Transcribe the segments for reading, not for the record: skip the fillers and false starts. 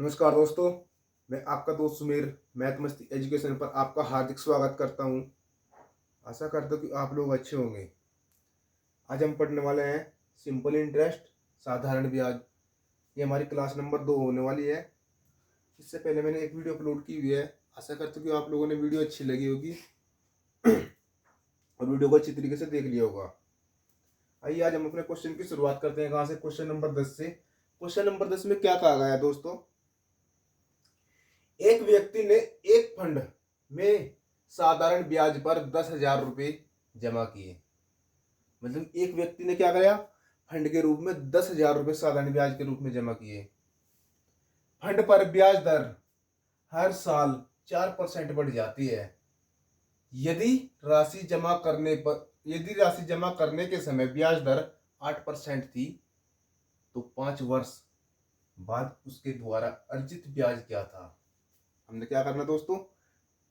नमस्कार दोस्तों, मैं आपका दोस्त सुमेर मैथ मस्ती एजुकेशन पर आपका हार्दिक स्वागत करता हूं। आशा करता हूं कि आप लोग अच्छे होंगे। आज हम पढ़ने वाले हैं सिंपल इंटरेस्ट, साधारण ब्याज। ये हमारी क्लास नंबर 2 होने वाली है। इससे पहले मैंने एक वीडियो अपलोड की हुई है। आशा करता हूं कि आप लोगों ने वीडियो अच्छी लगी होगी और वीडियो को अच्छी तरीके से देख लिया होगा। आइए आज हम अपने क्वेश्चन की शुरुआत करते हैं। कहाँ से? क्वेश्चन नंबर 10 से। क्वेश्चन नंबर 10 में क्या कहा गया है दोस्तों? एक व्यक्ति ने एक फंड में साधारण ब्याज पर 10,000 रुपये जमा किए। मतलब एक व्यक्ति ने क्या किया? फंड के रूप में 10,000 रुपये साधारण ब्याज के रूप में जमा किए। फंड पर ब्याज दर हर साल 4% बढ़ जाती है। यदि राशि जमा करने के समय ब्याज दर 8% थी, तो 5 वर्ष बाद उसके द्वारा अर्जित ब्याज क्या था? हमने क्या करना दोस्तों?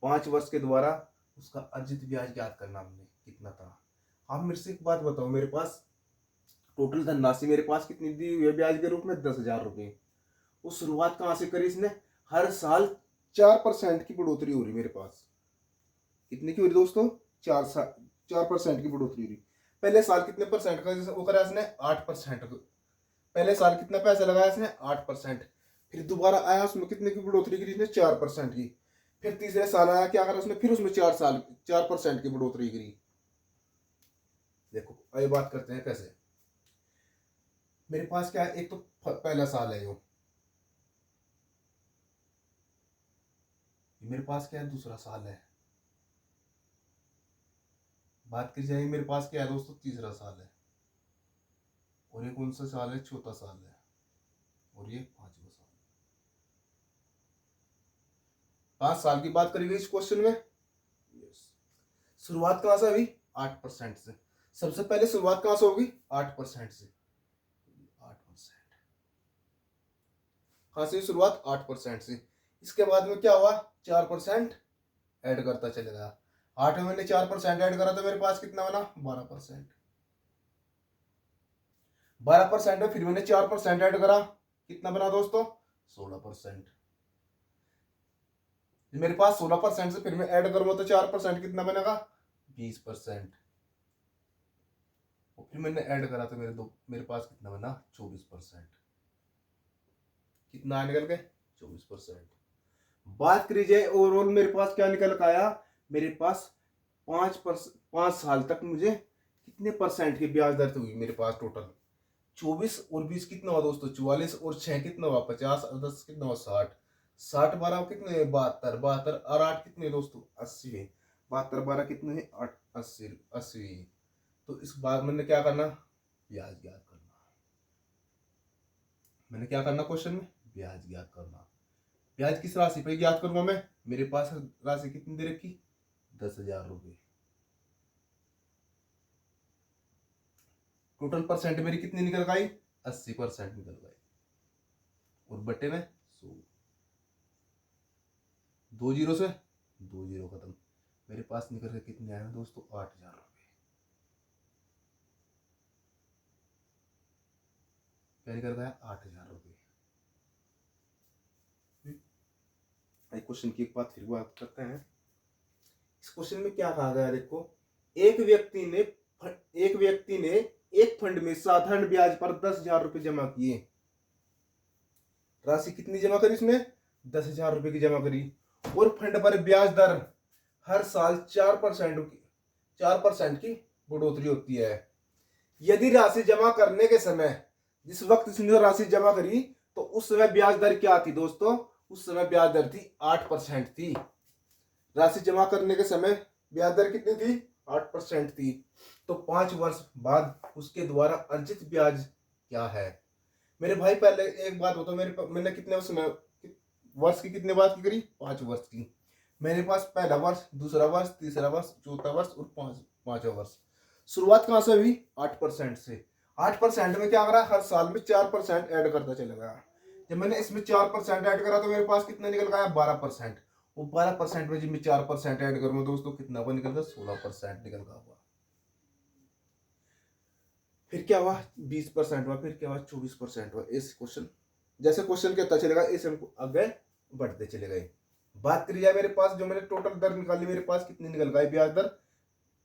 5 वर्ष के द्वारा उसका अर्जित ब्याज ज्ञात करना। हमने कितना था? आप मेरे से एक बात बताओ, मेरे पास टोटल धनराशि मेरे पास कितनी दी हुई है ब्याज के रूप में? 10,000 रुपये। वो शुरुआत कहाँ से करी इसने? हर साल 4% की बढ़ोतरी हो रही मेरे पास। कितने की हो रही दोस्तों? 4% की बढ़ोतरी हो रही। पहले साल कितने परसेंट का वो करा इसने? 8%। पहले साल कितना पैसा लगाया इसने? 8%। फिर दोबारा आया, उसमें कितने की बढ़ोतरी करी इसने? 4% की। फिर तीसरे साल आया, क्या करा उसने? फिर उसमें 4% की बढ़ोतरी करी। देखो ये बात करते हैं कैसे। मेरे पास क्या है? एक तो पहला साल है यो, मेरे पास क्या है? दूसरा साल है। बात की जाए मेरे पास क्या है दोस्तों? तीसरा साल है। और ये कौन सा साल है? चौथा साल है। और ये 5वां साल। 5 साल की बात करी गई इस क्वेश्चन में। यस। शुरुआत कहां से हुई? 8% से। सबसे पहले शुरुआत कहां से होगी? 8% से। 8%। कहां से शुरुआत? 8% से। इसके बाद में क्या हुआ? 4% ऐड करता चलेगा। 8 में मैंने 4% ऐड करा तो मेरे पास कितना बना? 12%। 12% में फिर मैंने 4% ऐड करा, कितना बना दोस्तों? 16%। मेरे पास 16% से फिर मैं ऐड करूंगा तो 4% कितना बनेगा? 20%। और फिर मैंने ऐड करा तो मेरे पास कितना बना? 24%। कितना निकल गए? 24%। बात करी जाए ओवरऑल मेरे पास क्या निकल कर आया? मेरे पास 5 साल तक मुझे कितने परसेंट की ब्याज दर हुई मेरे पास टोटल? 24 और 20 कितना हुआ दोस्तों? 44 और 6 कितना हुआ? 50 और 10 कितना हुआ? 60। 60 12 कितने हुए? 72। 72 और 8 कितने दोस्तों? 80 है। 72 12 कितने हैं? 8 80 80। तो इस बार मैंने क्या करना? ब्याज ज्ञात करना। मैंने क्या करना क्वेश्चन में? ब्याज ज्ञात करना। ब्याज किस राशि पे ज्ञात करूंगा मैं? मेरे पास राशि कितनी दे रखी? 10,000 रुपये। टोटल परसेंट मेरी कितनी निकल गई? 80% निकल गई। और बटे में 100। 2 जीरो से 2 जीरो खत्म। मेरे पास निकल के कितने आए दोस्तों? 8,000 रुपये। क्या निकल गया? 8,000 रुपये। क्वेश्चन की एक बात फिर बात करते हैं। इस क्वेश्चन में क्या कहा गया? देखो, एक व्यक्ति ने एक फंड में साधारण ब्याज पर 10,000 रुपये जमा किए। राशि कितनी जमा करी इसने? 10,000 रुपये की जमा करी। और फंड पर ब्याज दर हर साल 4% की बढ़ोतरी होती है। यदि राशि जमा करने के समय, जिस वक्त इसने राशि जमा करी, तो उस समय ब्याज दर क्या थी दोस्तों? उस समय ब्याज दर थी 8% थी। राशि जमा करने के समय ब्याज दर कितनी थी? 8% थी। तो 5 वर्ष बाद उसके द्वारा अर्जित ब्याज क्या है? मेरे भाई पहले एक बात बताओ, मैंने कितने समय वर्ष की कितने बात की करी? 5 वर्ष की। मेरे पास पहला वर्ष, दूसरा वर्ष, तीसरा वर्ष, चौथा वर्ष और पांचवा वर्ष। शुरुआत कहां से हुई? 8% से। 8% में क्या करा? हर साल में 4% ऐड करता चला गया। जब मैंने इसमें 4% ऐड करा तो मेरे पास कितना निकल गया? 12%। वो 12% में जब मैं 4% ऐड करूंगा दोस्तों, कितना वो निकल गया? 16% निकल गया हुआ। फिर क्या हुआ? 20% हुआ। फिर क्या हुआ? 24% हुआ। ऐसे क्वेश्चन जैसे क्वेश्चन कहता चलेगा इसे हम आगे बढ़ते चले गए। बात करी जाए मेरे पास जो मैंने टोटल दर निकाली, मेरे पास कितनी निकल गई ब्याज दर,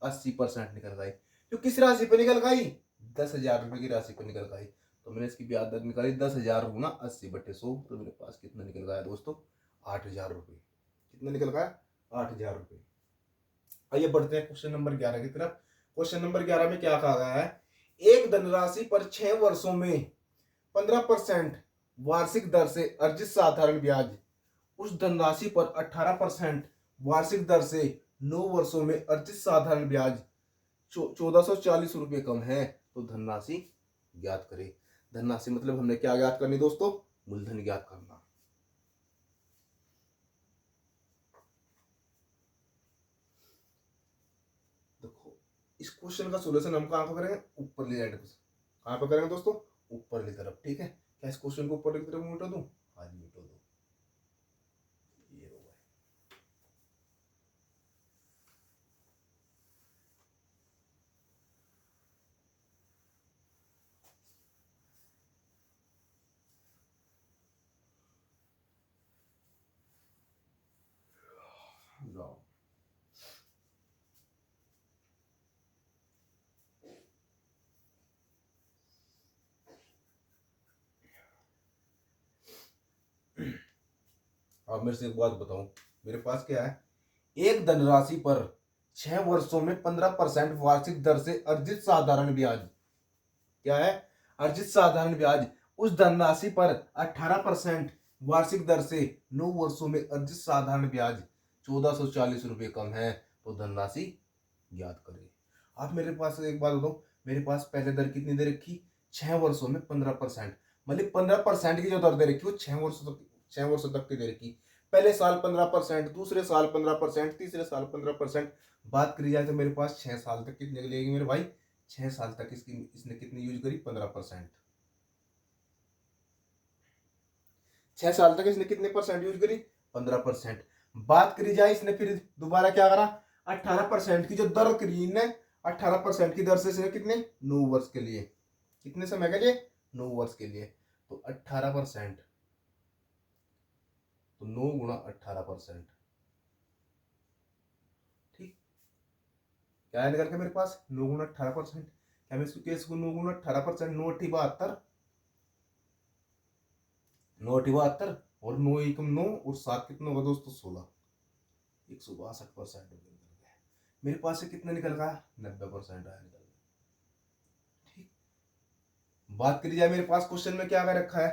80% निकल गई। तो किस राशि पर निकल गई, 10,000 रुपए की राशि पर निकल गई। तो मैंने इसकी ब्याज दर निकाली 10,000 गुना 80/100, तो मेरे पास कितना निकल गया दोस्तों, 8,000 रुपये। कितना निकल गया, 8,000 रुपये। आइए बढ़ते हैं क्वेश्चन नंबर 11 की तरफ। क्वेश्चन नंबर 11 में क्या कहा गया है, एक धनराशि पर 6 वर्षों में 15% वार्षिक दर से अर्जित साधारण ब्याज उस धनराशि पर 18% वार्षिक दर से 9 वर्षों में अर्जित साधारण ब्याज 1,440 रुपये कम है, तो धनराशि ज्ञात करें। धनराशि मतलब हमने क्या ज्ञात करनी दोस्तों, मूलधन ज्ञात करना। देखो इस क्वेश्चन का सॉल्यूशन हम कहां पर करेंगे, ऊपर ले जाएंगे। कहां पर करेंगे दोस्तों, ऊपर की तरफ। ठीक है, क्या इस क्वेश्चन को ऊपर की तरफ मिटा दूं, आज मिटा दो। ये लो भाई, जाओ। अब मेरे से एक बात बताऊं, मेरे पास क्या है, एक धनराशि पर 6 वर्षों में 15% वार्षिक दर से अर्जित साधारण ब्याज, क्या है, अर्जित साधारण ब्याज उस धनराशि पर 18% वार्षिक दर से 9 वर्षों में अर्जित साधारण ब्याज 1,440 रुपये कम है, तो धनराशि ज्ञात करें। आप मेरे पास एक बात बताओ, मेरे पास पहले दर कितनी दे रखी, 6 वर्षों में 15%, मतलब 15% की जो दर दे रखी वो 6 वर्षों तक की दे रखी। पहले साल 15%, दूसरे साल 15%, तीसरे साल 15%। बात करी जाए तो मेरे पास 6 साल तक कितने की लगेगी मेरे भाई, 6 साल तक इसने कितनी यूज करी, 15%। 6 साल तक इसने कितने परसेंट यूज करी, 15%। बात करी जाए इसने फिर दोबारा क्या करा, 18% की जो दर करी ने, 18% की दर से इसने कितने, 9 वर्ष के लिए, कितने समय के लिए, 9 वर्ष के लिए। तो 18%, तो 9 गुणा 18%। ठीक, क्या है निकल के मेरे पास, 9 गुणा 18%। क्या मैं इसको केस को 9 गुणा 18%, 9 अठी 72, और 9 एकम 9 और 7 कितना होगा दोस्तों, 16, 162% निकल गया। मेरे पास से कितना निकल गया, 90% आया निकल गया। ठीक, बात करी जाए मेरे पास क्वेश्चन में क्या कर रखा है,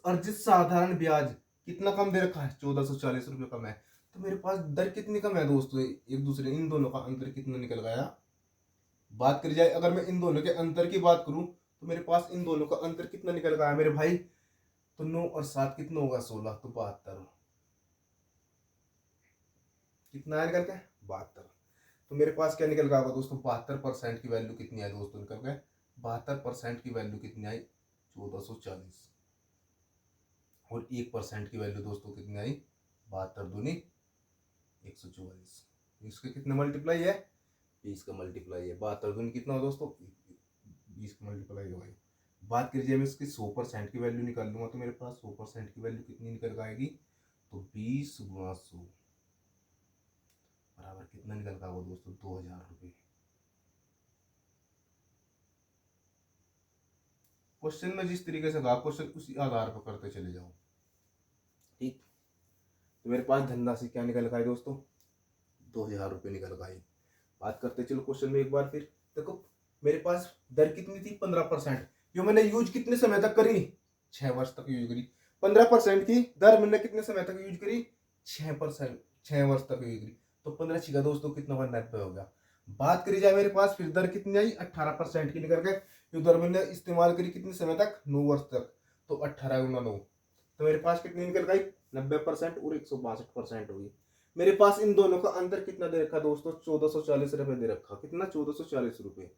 अर्जित साधारण ब्याज कितना कम दे रखा है, 1,440 रुपये कम है। तो मेरे पास दर कितनी कम है दोस्तों, एक दूसरे इन दोनों का अंतर कितना निकल गया। बात करी जाए अगर मैं इन दोनों के अंतर की बात करूं, तो मेरे पास इन दोनों का अंतर कितना निकल गया मेरे भाई, तो 9 और 7 कितना होगा, 16, तो 72, कितना है निकल के, 72। तो मेरे पास क्या निकल गया होगा दोस्तों, 72% की वैल्यू कितनी आई दोस्तों, निकल गए 72% की वैल्यू कितनी आई, 1,440। और 1% की वैल्यू दोस्तों कितनी आई, 72 दूनी 144। इसके कितने मल्टीप्लाई है, 20 का मल्टीप्लाई है। 72 दूनी कितना हो दोस्तों, 20 का मल्टीप्लाई है भाई। बात कीजिए मैं इसकी 100% की वैल्यू निकाल लूंगा, तो मेरे पास 100% की वैल्यू कितनी निकल आएगी, तो 20 गुणा 100 बराबर कितना निकल का वो दोस्तों, 2,000 रुपये। क्वेश्चन में जिस तरीके से कहा क्वेश्चन उसी आधार पर करते चले जाओ। ठीक, तो मेरे पास धनराशि क्या निकल का है दोस्तों, 2,000 रुपये निकल का है। बात करते चलो क्वेश्चन में एक बार फिर। देखो मेरे पास दर कितनी थी, 15%, जो मैंने यूज कितने समय तक करी, 6 वर्ष तक यूज करी। 15% की दर मैंने कितने समय तक यूज करी, 6%, 6 वर्ष तक यूज करी। तो 15 छिका दोस्तों कितना हुआ, 90 हो गया। बात करी जाए मेरे पास फिर दर कितनी आई, 18% की निकल गए। जो दर मैंने इस्तेमाल करी कितने समय तक, 9 वर्ष तक, तो 18 गुना 9, तो मेरे पास कितनी निकल गई, 90% और 162% होगी। मेरे पास इन दोनों का अंतर कितना दे रखा दोस्तों, 1,440 रुपये दे रखा, कितना, 1,440 रुपये।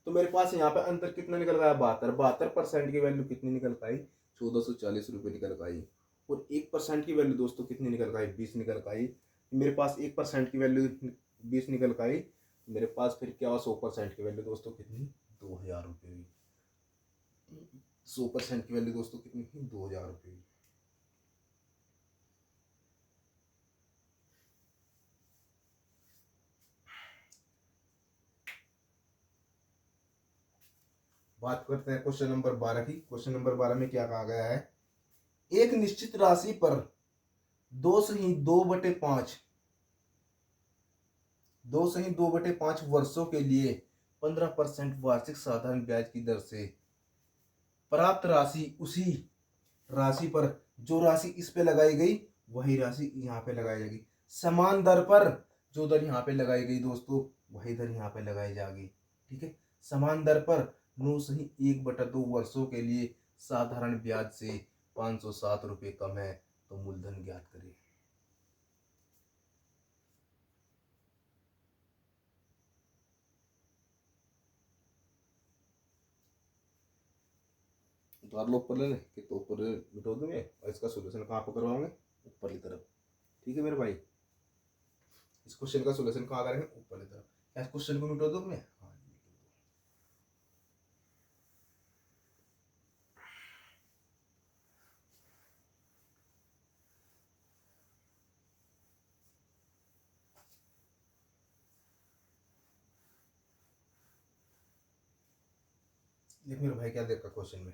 तो मेरे पास यहाँ पे अंतर कितना निकल गया, 72, 72% की वैल्यू कितनी निकल पाई, 1,440 रुपये निकल पाई। और 1% की वैल्यू दोस्तों कितनी निकल पाई, 20 निकल पाई। मेरे पास 1% की वैल्यू 20 निकल पाई। मेरे पास फिर क्या हुआ, 100% की वैल्यू दोस्तों कितनी, 2,000 रुपये हुई। 100% की वैल्यू दोस्तों कितनी थी, 2000 रुपये। बात करते हैं क्वेश्चन नंबर 12 की। क्वेश्चन नंबर 12 में क्या कहा गया है, एक निश्चित राशि पर 2/2/5 2/2/5 वर्षों के लिए 15% वार्षिक साधारण ब्याज की दर से प्राप्त राशि, उसी राशि पर जो राशि इस पे लगाई गई वही राशि यहाँ पे लगाई जाएगी। समान दर पर जो दर यहाँ पे लगाई गई दोस्तों वही दर यहाँ पे लगाई जाएगी। ठीक है, समान दर पर 9/1/2 वर्षों के लिए साधारण ब्याज से 507 रुपये कम है तो मूलधन ज्ञात करें। तो आप लोग ऊपर ले लें कि तो ऊपर मिटो दूंगे और इसका सोल्यूशन कहाँ पर करवाओगे, ऊपर की तरफ। ठीक है मेरे भाई, इस क्वेश्चन का सोल्यूशन कहाँ करेंगे, ऊपर की तरफ। क्या इस क्वेश्चन को मिटो दूंगे? हाँ, देख मेरे भाई क्या देखा क्वेश्चन में,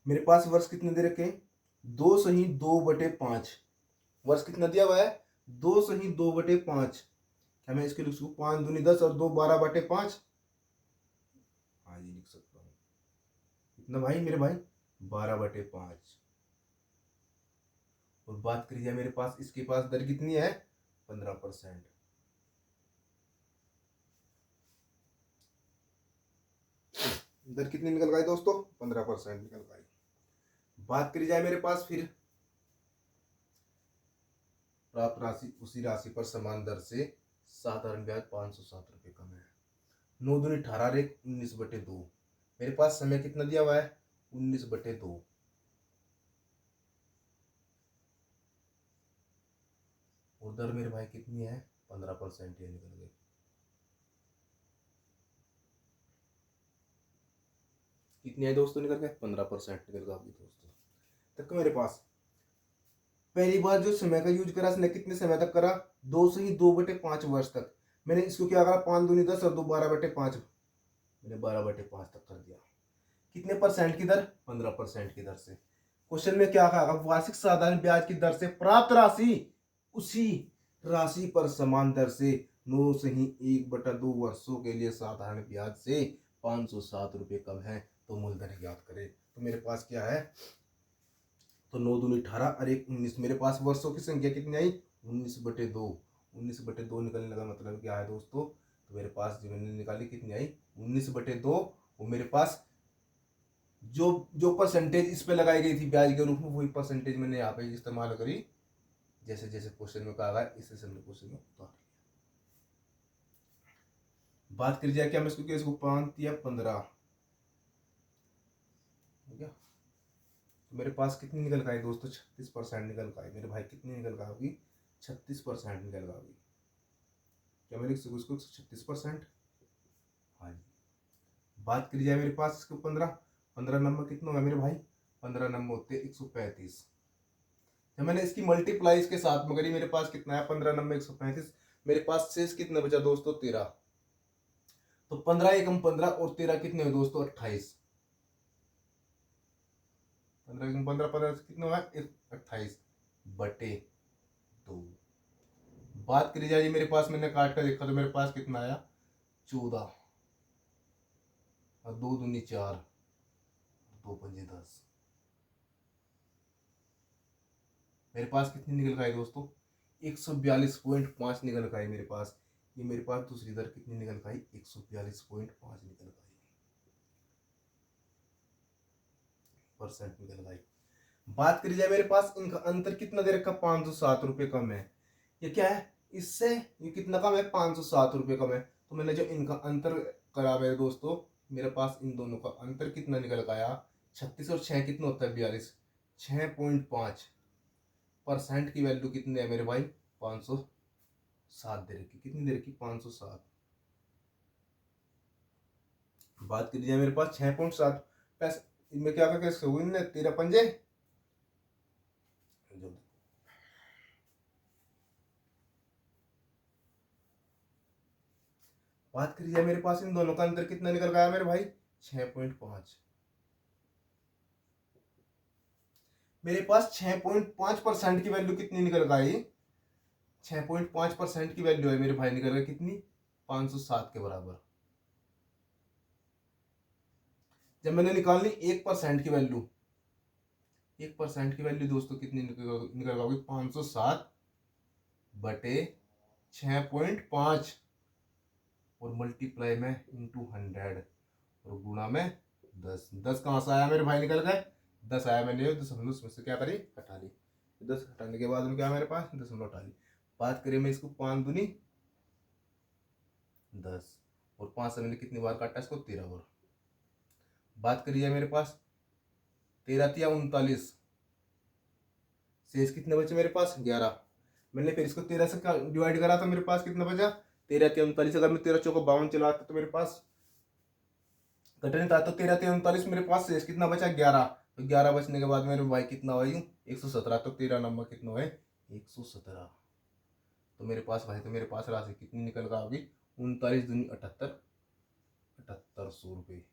मेरे पास वर्ष कितने दे रखे हैं, 2/2/5। वर्ष कितना दिया हुआ है, 2/2/5। क्या मैं इसके लिख सकूँ 5 दूनी 10 और 2 12/5? हाँ जी लिख सकता हूँ। कितना भाई मेरे भाई, 12/5। और बात करी जाए मेरे पास, इसके पास दर कितनी है, 15%। दर कितनी निकल गई दोस्तों, 15% निकल गई। बात करी जाए मेरे पास फिर प्राप्त राशि, उसी राशि पर समान दर से साधारण ब्याज 507 रुपये कम है। 9 दूनी 18 एक 19/2। मेरे पास समय कितना दिया हुआ है, 19/2। और दर मेरे भाई कितनी है, 15%। ये निकल गई। कितनी है दोस्तों, निकल गए 15% निकल गया अभी दोस्तों। तक मेरे पास पहली बार जो समय का यूज करा इसने कितने समय तक करा, 2/2/5 वर्ष तक। मैंने इसको क्या करा, 5 दूनी 10 और 2 12/5, मैंने 12/5 तक कर दिया। कितने परसेंट की दर, 15% की दर से। क्वेश्चन में क्या कहा, वार्षिक साधारण ब्याज की दर से प्राप्त राशि, उसी राशि पर समान दर से 9/1/2 वर्षों के लिए साधारण ब्याज से 507 रुपये कम है तो मूलधन ज्ञात करें। तो मेरे पास क्या है, तो 9 दूनी 18 और 1 19, मेरे पास वर्षों की संख्या कितनी आई, 19/2। 19/2 निकलने लगा, मतलब क्या है दोस्तों, तो मेरे पास जो मैंने निकाली कितनी आई, 19/2। वो मेरे पास जो जो परसेंटेज इस पे लगाई गई थी ब्याज के रूप में वही परसेंटेज मैंने यहाँ पे इस्तेमाल करी, जैसे जैसे क्वेश्चन में कहा गया इस हमने क्वेश्चन में उतार लिया। बात करी जाए क्या, मैं इसको 5 या 15 हो गया। तो मेरे पास कितनी निकल का है दोस्तों, 36% निकल का है मेरे भाई। कितनी निकल का होगी, 36% निकल का होगी। क्या मैं लिख सकूँ इसको 36%? हाँ जी। बात करी जाए मेरे पास इसको 15 नंबर कितना होगा मेरे भाई, 15 नंबर होते 135। जब मैंने इसकी मल्टीप्लाई इसके साथ में करी, मेरे पास कितना है, 15 नंबर 135। मेरे पास शेष कितना बचा दोस्तों, 13। तो 15 एकम 15 और 13 कितने हुए दोस्तों, 28। 15 एकम 15 15 कितना हुआ, 28/2। बात करी जाए मेरे पास, मैंने काट कर देखा तो मेरे पास कितना आया, 14 और 2 दूनी 4, 2 पंजे 10। मेरे पास कितनी निकल का है दोस्तों, 142.5 निकल का है मेरे पास। ये मेरे पास दूसरी दर कितनी निकल का है, 142.5 निकल का है, परसेंट निकल का है। बात करी जाए मेरे पास इनका अंतर कितना दे रखा, 507 रुपये कम है। ये क्या है, इससे ये कितना कम है, 507 रुपये कम है। तो मैंने जो इनका अंतर करा मेरे दोस्तों, मेरे पास इन दोनों का अंतर कितना निकल का आया, 36 और 6 कितना होता है, 42। 6.5 परसेंट की वैल्यू कितनी है मेरे भाई, 500 507 दे रखी, कितनी दे रखी 507। बात कर लीजिए मेरे पास 6.7 पैसे, इनमें क्या क्या कैसे हुई ने 13 पंजे जो, बात कर लीजिए मेरे पास इन दोनों का अंतर कितना निकल गया मेरे भाई 6.5। मेरे पास 6.5% की वैल्यू कितनी निकल गई, 6.5% की वैल्यू है मेरे भाई निकल गई कितनी 507 के बराबर। जब मैंने निकालनी 1% की वैल्यू, 1% की वैल्यू दोस्तों कितनी निकल गई 507 बटे 6.5 और मल्टीप्लाई में इंटू 100 और गुणा में 10। 10 कहाँ से आया मेरे भाई निकल गए 10 आया, मैंने 10 उसमें से क्या करी हटा ली, 10 हटाने के बाद में क्या मेरे पास 10 हटा ली। बात करें मैं इसको 5 दूनी 10 और 5 से मैंने कितनी बार काटा इसको 13 बार। बात करिए मेरे पास 13 तिया 39, शेष कितने बचे मेरे पास 11। मैंने फिर इसको 13 से डिवाइड करा तो मेरे पास कितना बचा 13 तिया 39। अगर मैं 13 चौको 52 चलाता तो मेरे पास घटने था, तो 13 तिया 39 मेरे पास शेष कितना बचा 11। तो 11 बचने के बाद मेरे भाई कितना हुआ 117। तो 13 नंबर कितना हुआ 117। तो मेरे पास भाई तो मेरे पास राशि कितनी निकल गई होगी 39 दूनी 78, 7800 रुपये।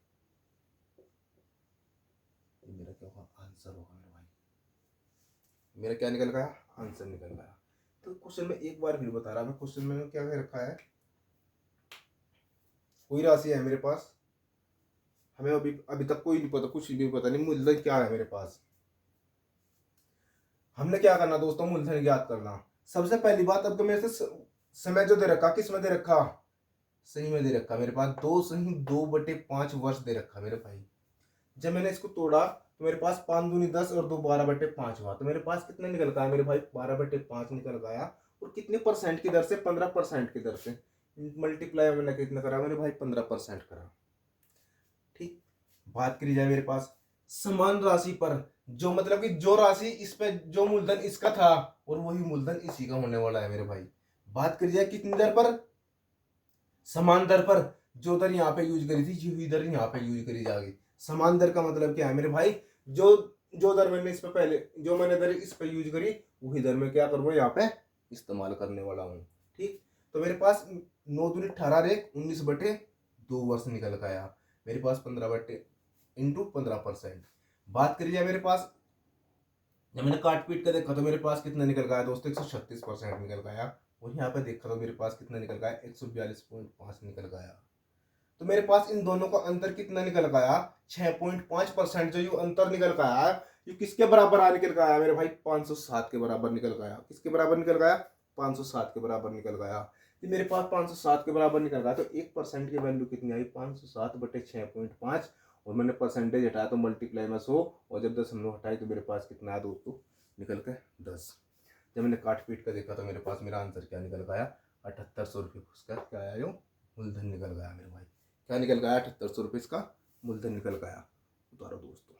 मेरा क्या होगा आंसर होगा मेरे भाई, मेरा क्या निकल गया आंसर निकल गया। तो क्वेश्चन में एक बार फिर बता रहा मैं, क्वेश्चन में क्या रखा है, कोई राशि है मेरे पास, हमें अभी तक कोई नहीं पता, कुछ भी पता नहीं मूलधन क्या है मेरे पास। हमने क्या करना दोस्तों मूलधन ज्ञात करना। सबसे पहली बात, अब तो मेरे से समय जो दे रखा किस में दे रखा सही में दे रखा मेरे पास 2 सही 2/5 वर्ष दे रखा मेरे भाई। जब मैंने इसको तोड़ा तो मेरे पास 5 दूनी 10 और 2 12/5 हुआ। तो मेरे पास कितना निकल गया मेरे भाई 12/5 निकल गया। और कितने परसेंट की दर से 15% की दर से मल्टीप्लाई मैंने कितना करा मेरे भाई 15% करा। ठीक, बात करी जाए मेरे पास समान राशि पर, जो मतलब कि जो राशि इस पे जो मूलधन इसका था और वही मूलधन इसी का होने वाला है मेरे भाई। बात करी जाए कितनी दर पर, समान दर पर। जो दर यहाँ पे यूज करी थी यही दर यहाँ पे यूज करी जाएगी। समान दर का मतलब क्या है मेरे भाई, जो जो दर मैंने इस पे पहले जो मैंने दर इस पे यूज करी वही दर में क्या करूँगा यहाँ पे इस्तेमाल करने वाला हूँ। ठीक, तो मेरे पास 9 दूनी 18 रे 19/2 वर्ष निकल गया मेरे पास 15 बटे इंटू 15%। बात करी जाए मेरे पास, जब मैंने काट पीट कर देखा तो मेरे पास कितना निकल गया दोस्तों 136% निकल गया। और यहाँ पे देखा तो मेरे पास कितना निकल गया 142.5 निकल गया। तो मेरे पास इन दोनों का अंतर कितना निकल गया 6.5%। जो ये अंतर निकल गया ये किसके बराबर आ निकल गया मेरे भाई 507 के बराबर निकल गया। किसके बराबर निकल गया 507 के बराबर निकल गया। तो मेरे पास 507 के बराबर निकल गया। तो 1% की वैल्यू कितनी आई 507/6.5 और मैंने परसेंटेज हटाया तो मल्टीप्लाई में 100 और जब 10 हमने हटाई तो मेरे पास कितना आया दोस्तों निकल के 10। जब मैंने काट पीट कर देखा तो मेरे पास मेरा आंसर क्या निकल गया 7800 रुपये। उसका क्या आया जो मूलधन निकल गया मेरे भाई, क्या निकल गया 7800 रुपये इसका मूलधन निकल गया। उतारो दोस्तों।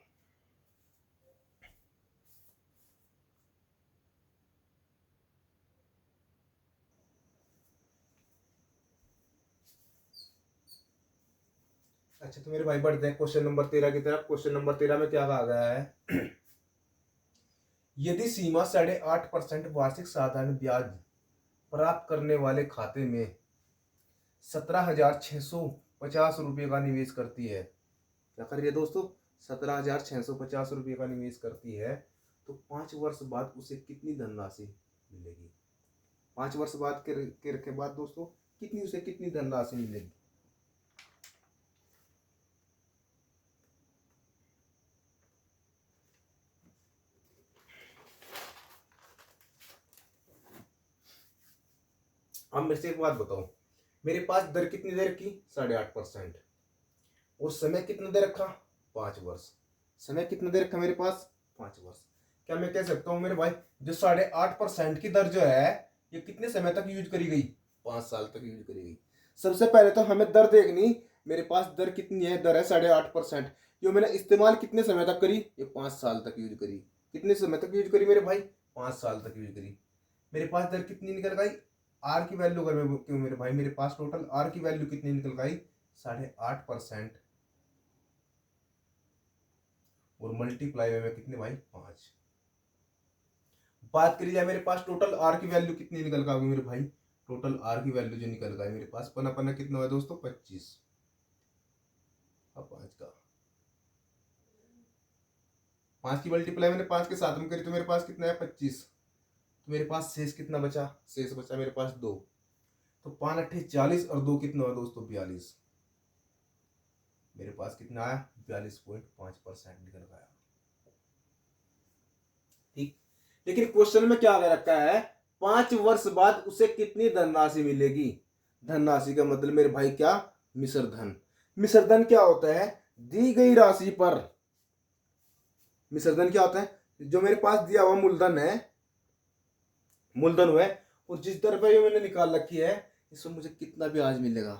अच्छा तो मेरे भाई बढ़ते हैं क्वेश्चन नंबर 13 की तरफ। क्वेश्चन नंबर 13 में क्या कहा गया है यदि सीमा 8.5% वार्षिक साधारण ब्याज प्राप्त करने वाले खाते में 17,650 रुपये का निवेश करती है। क्या कर रही है दोस्तों 17,650 रुपये का निवेश करती है तो 5 वर्ष बाद उसे कितनी धनराशि मिलेगी। 5 वर्ष बाद के बाद दोस्तों उसे कितनी धनराशि मिलेगी। अब मेरे से एक बात बताओ, मेरे पास दर कितनी दे रखी 8.5% और समय कितना दे रखा 5 वर्ष। समय कितना दे रखा मेरे पास 5 वर्ष। क्या मैं कह सकता हूँ मेरे भाई जो 8.5% की दर जो है ये कितने समय तक यूज करी गई 5 साल तक यूज करी गई। सबसे पहले तो हमें दर देखनी, मेरे पास दर कितनी है, दर है 8.5%। जो मैंने इस्तेमाल कितने समय तक करी ये 5 साल तक यूज करी। कितने समय तक यूज करी मेरे भाई 5 साल तक यूज करी। मेरे पास दर कितनी निकल गई आर की वैल्यू अगर मैं क्यों मेरे भाई, मेरे पास टोटल आर की वैल्यू कितनी निकल गई, 8.5%, और मल्टीप्लाई में कितने भाई, 5। बात करी जाए मेरे पास टोटल आर की वैल्यू कितनी निकल गई मेरे भाई, टोटल आर की वैल्यू जो निकल गई मेरे पास, पना पना कितना है दोस्तों, 25। अब 5 का 5 की मल्टीप्लाई मैंने 5 के साथ में करी तो मेरे पास कितना है, 25। तो मेरे पास शेष कितना बचा, शेष बचा मेरे पास 2। तो 5 अट्ठे 40 और 2 कितना है दोस्तों, 42। मेरे पास कितना आया, 42.5% निकल गया। ठीक, लेकिन क्वेश्चन में क्या रखा है, 5 वर्ष बाद उसे कितनी धनराशि मिलेगी। धनराशि का मतलब मेरे भाई क्या, मिश्र धन। मिश्र धन क्या होता है, दी गई राशि पर, मिश्र धन क्या होता है, जो मेरे पास दिया हुआ मूलधन है, मूलधन है, और जिस दर पर मैंने निकाल रखी है, इसमें मुझे कितना ब्याज मिलेगा।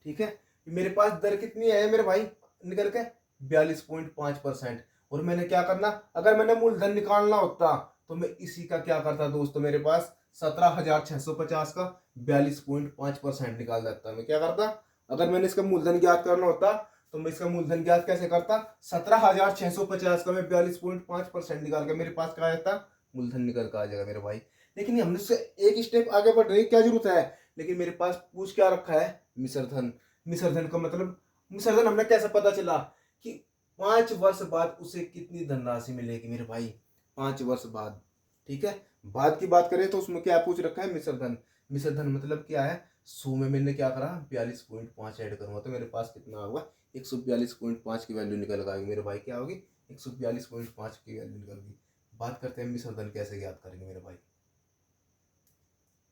ठीक है, मेरे पास दर कितनी है मेरे भाई, निकल के 42.5%। और मैंने क्या करना, अगर मैंने मूलधन निकालना होता तो मैं इसी का क्या करता दोस्तों, मेरे पास 17,650 का 42.5% निकाल देता। मैं क्या करता, अगर मैंने इसका मूलधन ज्ञात करना होता तो मैं इसका मूलधन ज्ञात कैसे करता, 17,650 का मैं 42.5% निकाल के मेरे पास क्या आता, मूलधन निकल कर आ जाएगा मेरे भाई। लेकिन हमने उससे एक स्टेप आगे बढ़ रही, क्या जरूरत है, लेकिन मेरे पास पूछ क्या रखा है, मिश्रधन। मिश्रधन का मतलब, मिश्रधन हमने कैसे पता चला कि 5 वर्ष बाद उसे कितनी धनराशि मिलेगी मेरे भाई, 5 वर्ष बाद। ठीक है, बाद की बात करें तो उसमें क्या पूछ रखा है, मिश्रधन। मिश्रधन मतलब क्या है, 100 में मैंने क्या करा, 42.5 ऐड करूंगा तो मेरे पास कितना होगा, 142.5 की वैल्यू निकल गई मेरे भाई, क्या होगी, 142.5 की वैल्यू निकल गई। बात करते हैं मिश्रधन कैसे ज्ञात करेंगे मेरे भाई,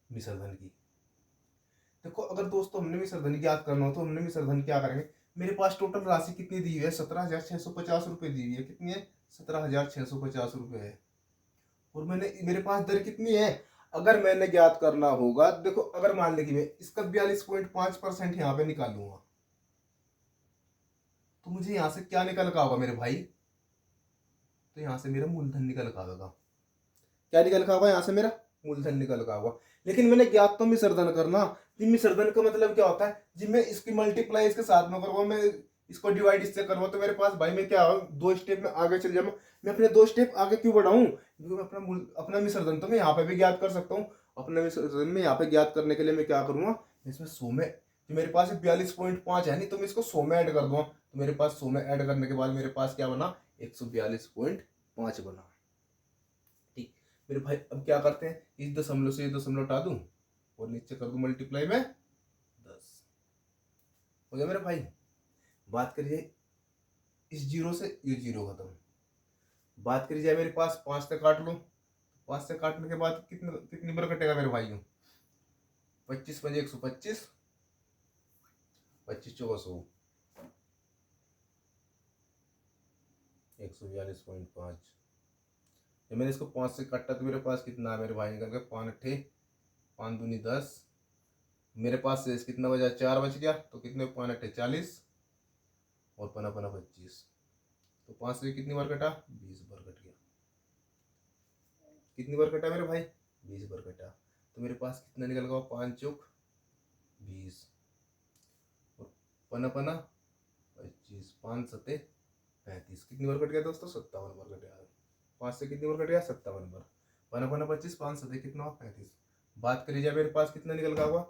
मिश्रधन की। देखो अगर दोस्तों हमने मिश्रधन ज्ञात करना हो तो हमने मिश्रधन क्या करेंगे, मेरे पास टोटल राशि कितनी दी हुई है, 17,650 रुपये दी हुई है। कितनी है, 17,650 रुपये है। और मैंने, मेरे पास दर कितनी है, अगर मैंने ज्ञात करना होगा, देखो अगर मान ली कि मैं इसका 42.5% यहाँ पे निकालूंगा तो मुझे यहाँ से क्या निकल का होगा मेरे भाई, तो यहाँ से मेरा मूलधन निकल का होगा। क्या निकल का होगा, यहाँ से मेरा मूलधन निकल का होगा। लेकिन मैंने ज्ञात तो मिश्रधन करना, मिश्रधन का मतलब क्या होता है, जी मैं इसकी मल्टीप्लाई इसके साथ में करूँगा, मैं इसको डिवाइड इससे करूँगा तो मेरे पास भाई मैं क्या हो, 2 स्टेप में आगे चल जाऊँ। मैं अपने 2 स्टेप आगे क्यों बढ़ाऊँ, क्योंकि मैं अपना मिश्रधन तो मैं यहाँ पे भी ज्ञात कर सकता हूँ। अपना मिश्रधन में यहाँ पे ज्ञात करने के लिए मैं क्या करूँगा, इसमें 100 में, जो मेरे पास 42.5 है नहीं तो मैं इसको 100 में ऐड कर दूंगा, तो मेरे पास 100 में ऐड करने के बाद मेरे पास क्या बना, 142.5 बना। ठीक, मेरे भाई अब क्या करते हैं, इस दशमलव से ये दशमलव हटा दूं और नीचे कर दूं मल्टीप्लाई में 10, हो गया मेरे भाई। बात करिए इस जीरो से ये जीरो खत्म। बात करी जाए मेरे पास 5 से काट लो, 5 से काटने के बाद कितने कितनी बार कटेगा मेरे भाई, 25 बजे 125, 25 चौका 100, 142.5। जब मैंने इसको 5 से काटा तो मेरे पास कितना है मेरे भाई, निकल गया 5 अट्ठे 5 दूनी 10, मेरे पास शेष कितना बचा, 4 बच गया, तो कितने 5 अट्ठे 40 और पना पना 25। तो 5 से कितनी बार कटा, 20 बार कट गया। कितनी बार कटा मेरे भाई, 20 बार कटा। तो मेरे पास कितना निकल गया, 5 चौक 20 और पना पना 25, 5 सत्ते 35। कितनी बार कट गया दोस्तों, 57 बार कट गया। 5 से कितनी बार कट गया, 57 बार। पना पना 25, 5 सत्ते कितना हुआ, 35। बात करी जाए मेरे पास कितना निकल गया हुआ,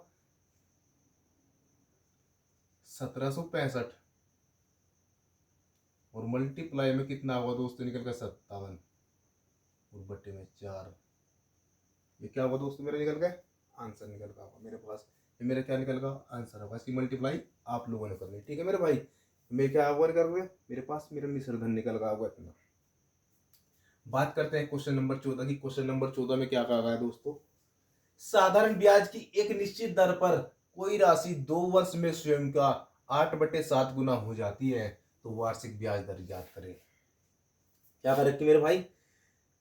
1765, और मल्टीप्लाई में कितना हुआ दोस्तों, निकल गया 57 और बट्टे में 4। ये क्या हुआ दोस्तों, मेरा निकल गया आंसर, निकल गया हुआ मेरे पास। ये मेरा क्या निकल गया, आंसर होगा। इसकी मल्टीप्लाई आप लोगों ने करनी, ठीक है मेरे भाई। मैं क्या हुआ कर रहे, मेरे पास मेरा मिश्रधन निकल गया हुआ इतना। बात करते हैं क्वेश्चन नंबर 14 की। क्वेश्चन नंबर 14 में क्या कहा गया है दोस्तों, साधारण ब्याज की एक निश्चित दर पर कोई राशि 2 वर्ष में स्वयं का 8/7 गुना हो जाती है, तो वार्षिक ब्याज दर ज्ञात करें। क्या कर रखी मेरे भाई,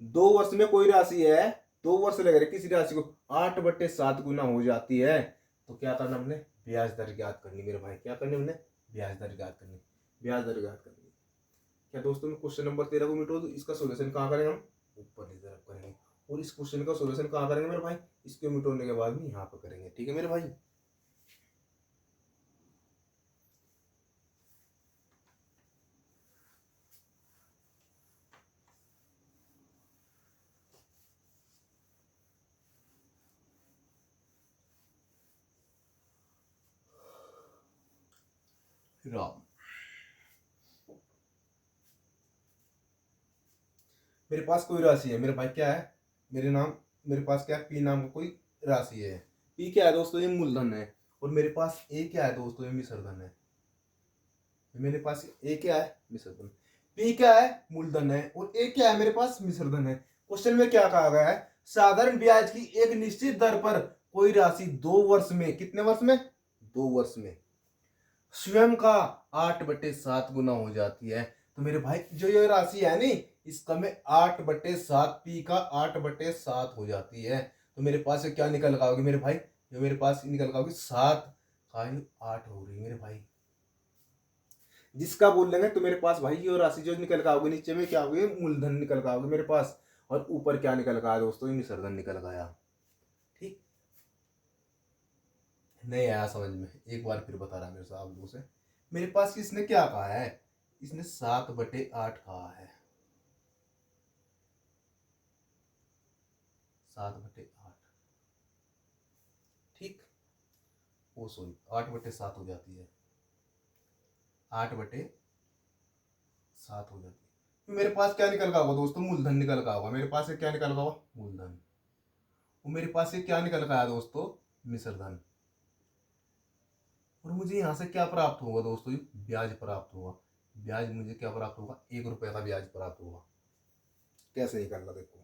2 वर्ष में कोई राशि है, 2 वर्ष लग रहे किसी राशि को 8/7 गुना हो जाती है, तो क्या करना हमने, ब्याज दर ज्ञात करनी मेरे भाई। क्या करनी हमने, ब्याज दर ज्ञात करनी, ब्याज दर ज्ञात करनी। क्या दोस्तों मैं क्वेश्चन नंबर 13 को मिटो, तो इसका सोल्यूशन कहाँ करेंगे हम, ऊपर की तरफ करेंगे। और इस क्वेश्चन का सोल्यूशन कहाँ करेंगे मेरे भाई, इसके मिटाने के बाद में यहाँ पे करेंगे। ठीक है मेरे भाई। राम, मेरे पास कोई राशि है मेरे भाई, क्या है, मेरे पास क्या है, पी नाम का कोई राशि है। पी क्या है दोस्तों, ये मूलधन है। और मेरे पास ए क्या है दोस्तों, ये मिश्रधन है। मेरे पास ए क्या है, मिश्रधन। पी क्या है, मूलधन है। और ए क्या है, मेरे पास मिश्रधन है। क्वेश्चन में क्या कहा गया है, साधारण ब्याज की एक निश्चित दर पर कोई राशि 2 वर्ष में, कितने वर्ष में, 2 वर्ष में स्वयं का 8/7 गुना हो जाती है। तो मेरे भाई जो ये राशि है नी, इसका में 8/7, पी का 8/7 हो जाती है। तो मेरे पास क्या निकल का होगी मेरे भाई, जो मेरे पास निकल का होगी 7 का 8 हो रही मेरे भाई। जिसका बोल लेंगे तो मेरे पास भाई ये राशि जो निकल का होगी, नीचे में क्या होगी, मूलधन निकल का होगी मेरे पास। और ऊपर क्या निकल का है दोस्तों, ये मिश्रधन निकल गया। ठीक, नहीं आया समझ में, एक बार फिर बता रहा मेरे साहब लोगों से। मेरे पास इसने क्या कहा है, इसने 7/8 कहा है। 7/8, ठीक, वो सॉरी 8/7 हो जाती है, 8/7 हो जाती है। तो मेरे पास क्या निकल का होगा दोस्तों, मूलधन निकल का होगा मेरे पास से, क्या निकल का होगा, मूलधन। और मेरे पास से क्या निकल का है दोस्तों, मिश्रधन। और मुझे यहाँ से क्या प्राप्त होगा दोस्तों, ब्याज प्राप्त होगा। ब्याज मुझे क्या प्राप्त होगा, 1 रुपए का ब्याज प्राप्त होगा। कैसे निकलना देखो,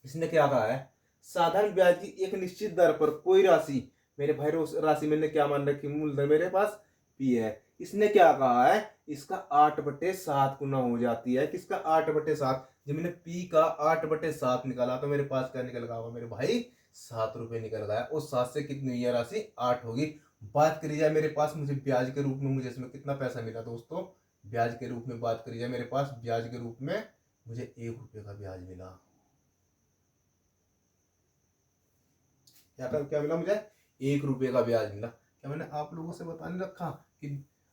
इसने क्या कहा है, साधारण ब्याज की एक निश्चित दर पर कोई राशि, मेरे भाई राशि मैंने क्या मान रखी, मूलधन मेरे पास पी है। इसने क्या कहा है, इसका 8/7 गुना हो जाती है, किसका 8/7। जब मैंने पी का 8/7 निकाला तो मेरे पास क्या निकल गया होगा मेरे भाई, 7 रुपए निकल गया। और 7 से कितनी हुई है राशि, 8 होगी। बात करी जाए मेरे पास मुझे ब्याज के रूप में, मुझे इसमें कितना पैसा मिला दोस्तों, ब्याज के रूप में बात करी जाए मेरे पास ब्याज के रूप में मुझे 1 रुपए का ब्याज मिला। क्या मिला मुझे, 1 रुपए का ब्याज मिला। क्या मैंने आप लोगों से बता नहीं रखा कि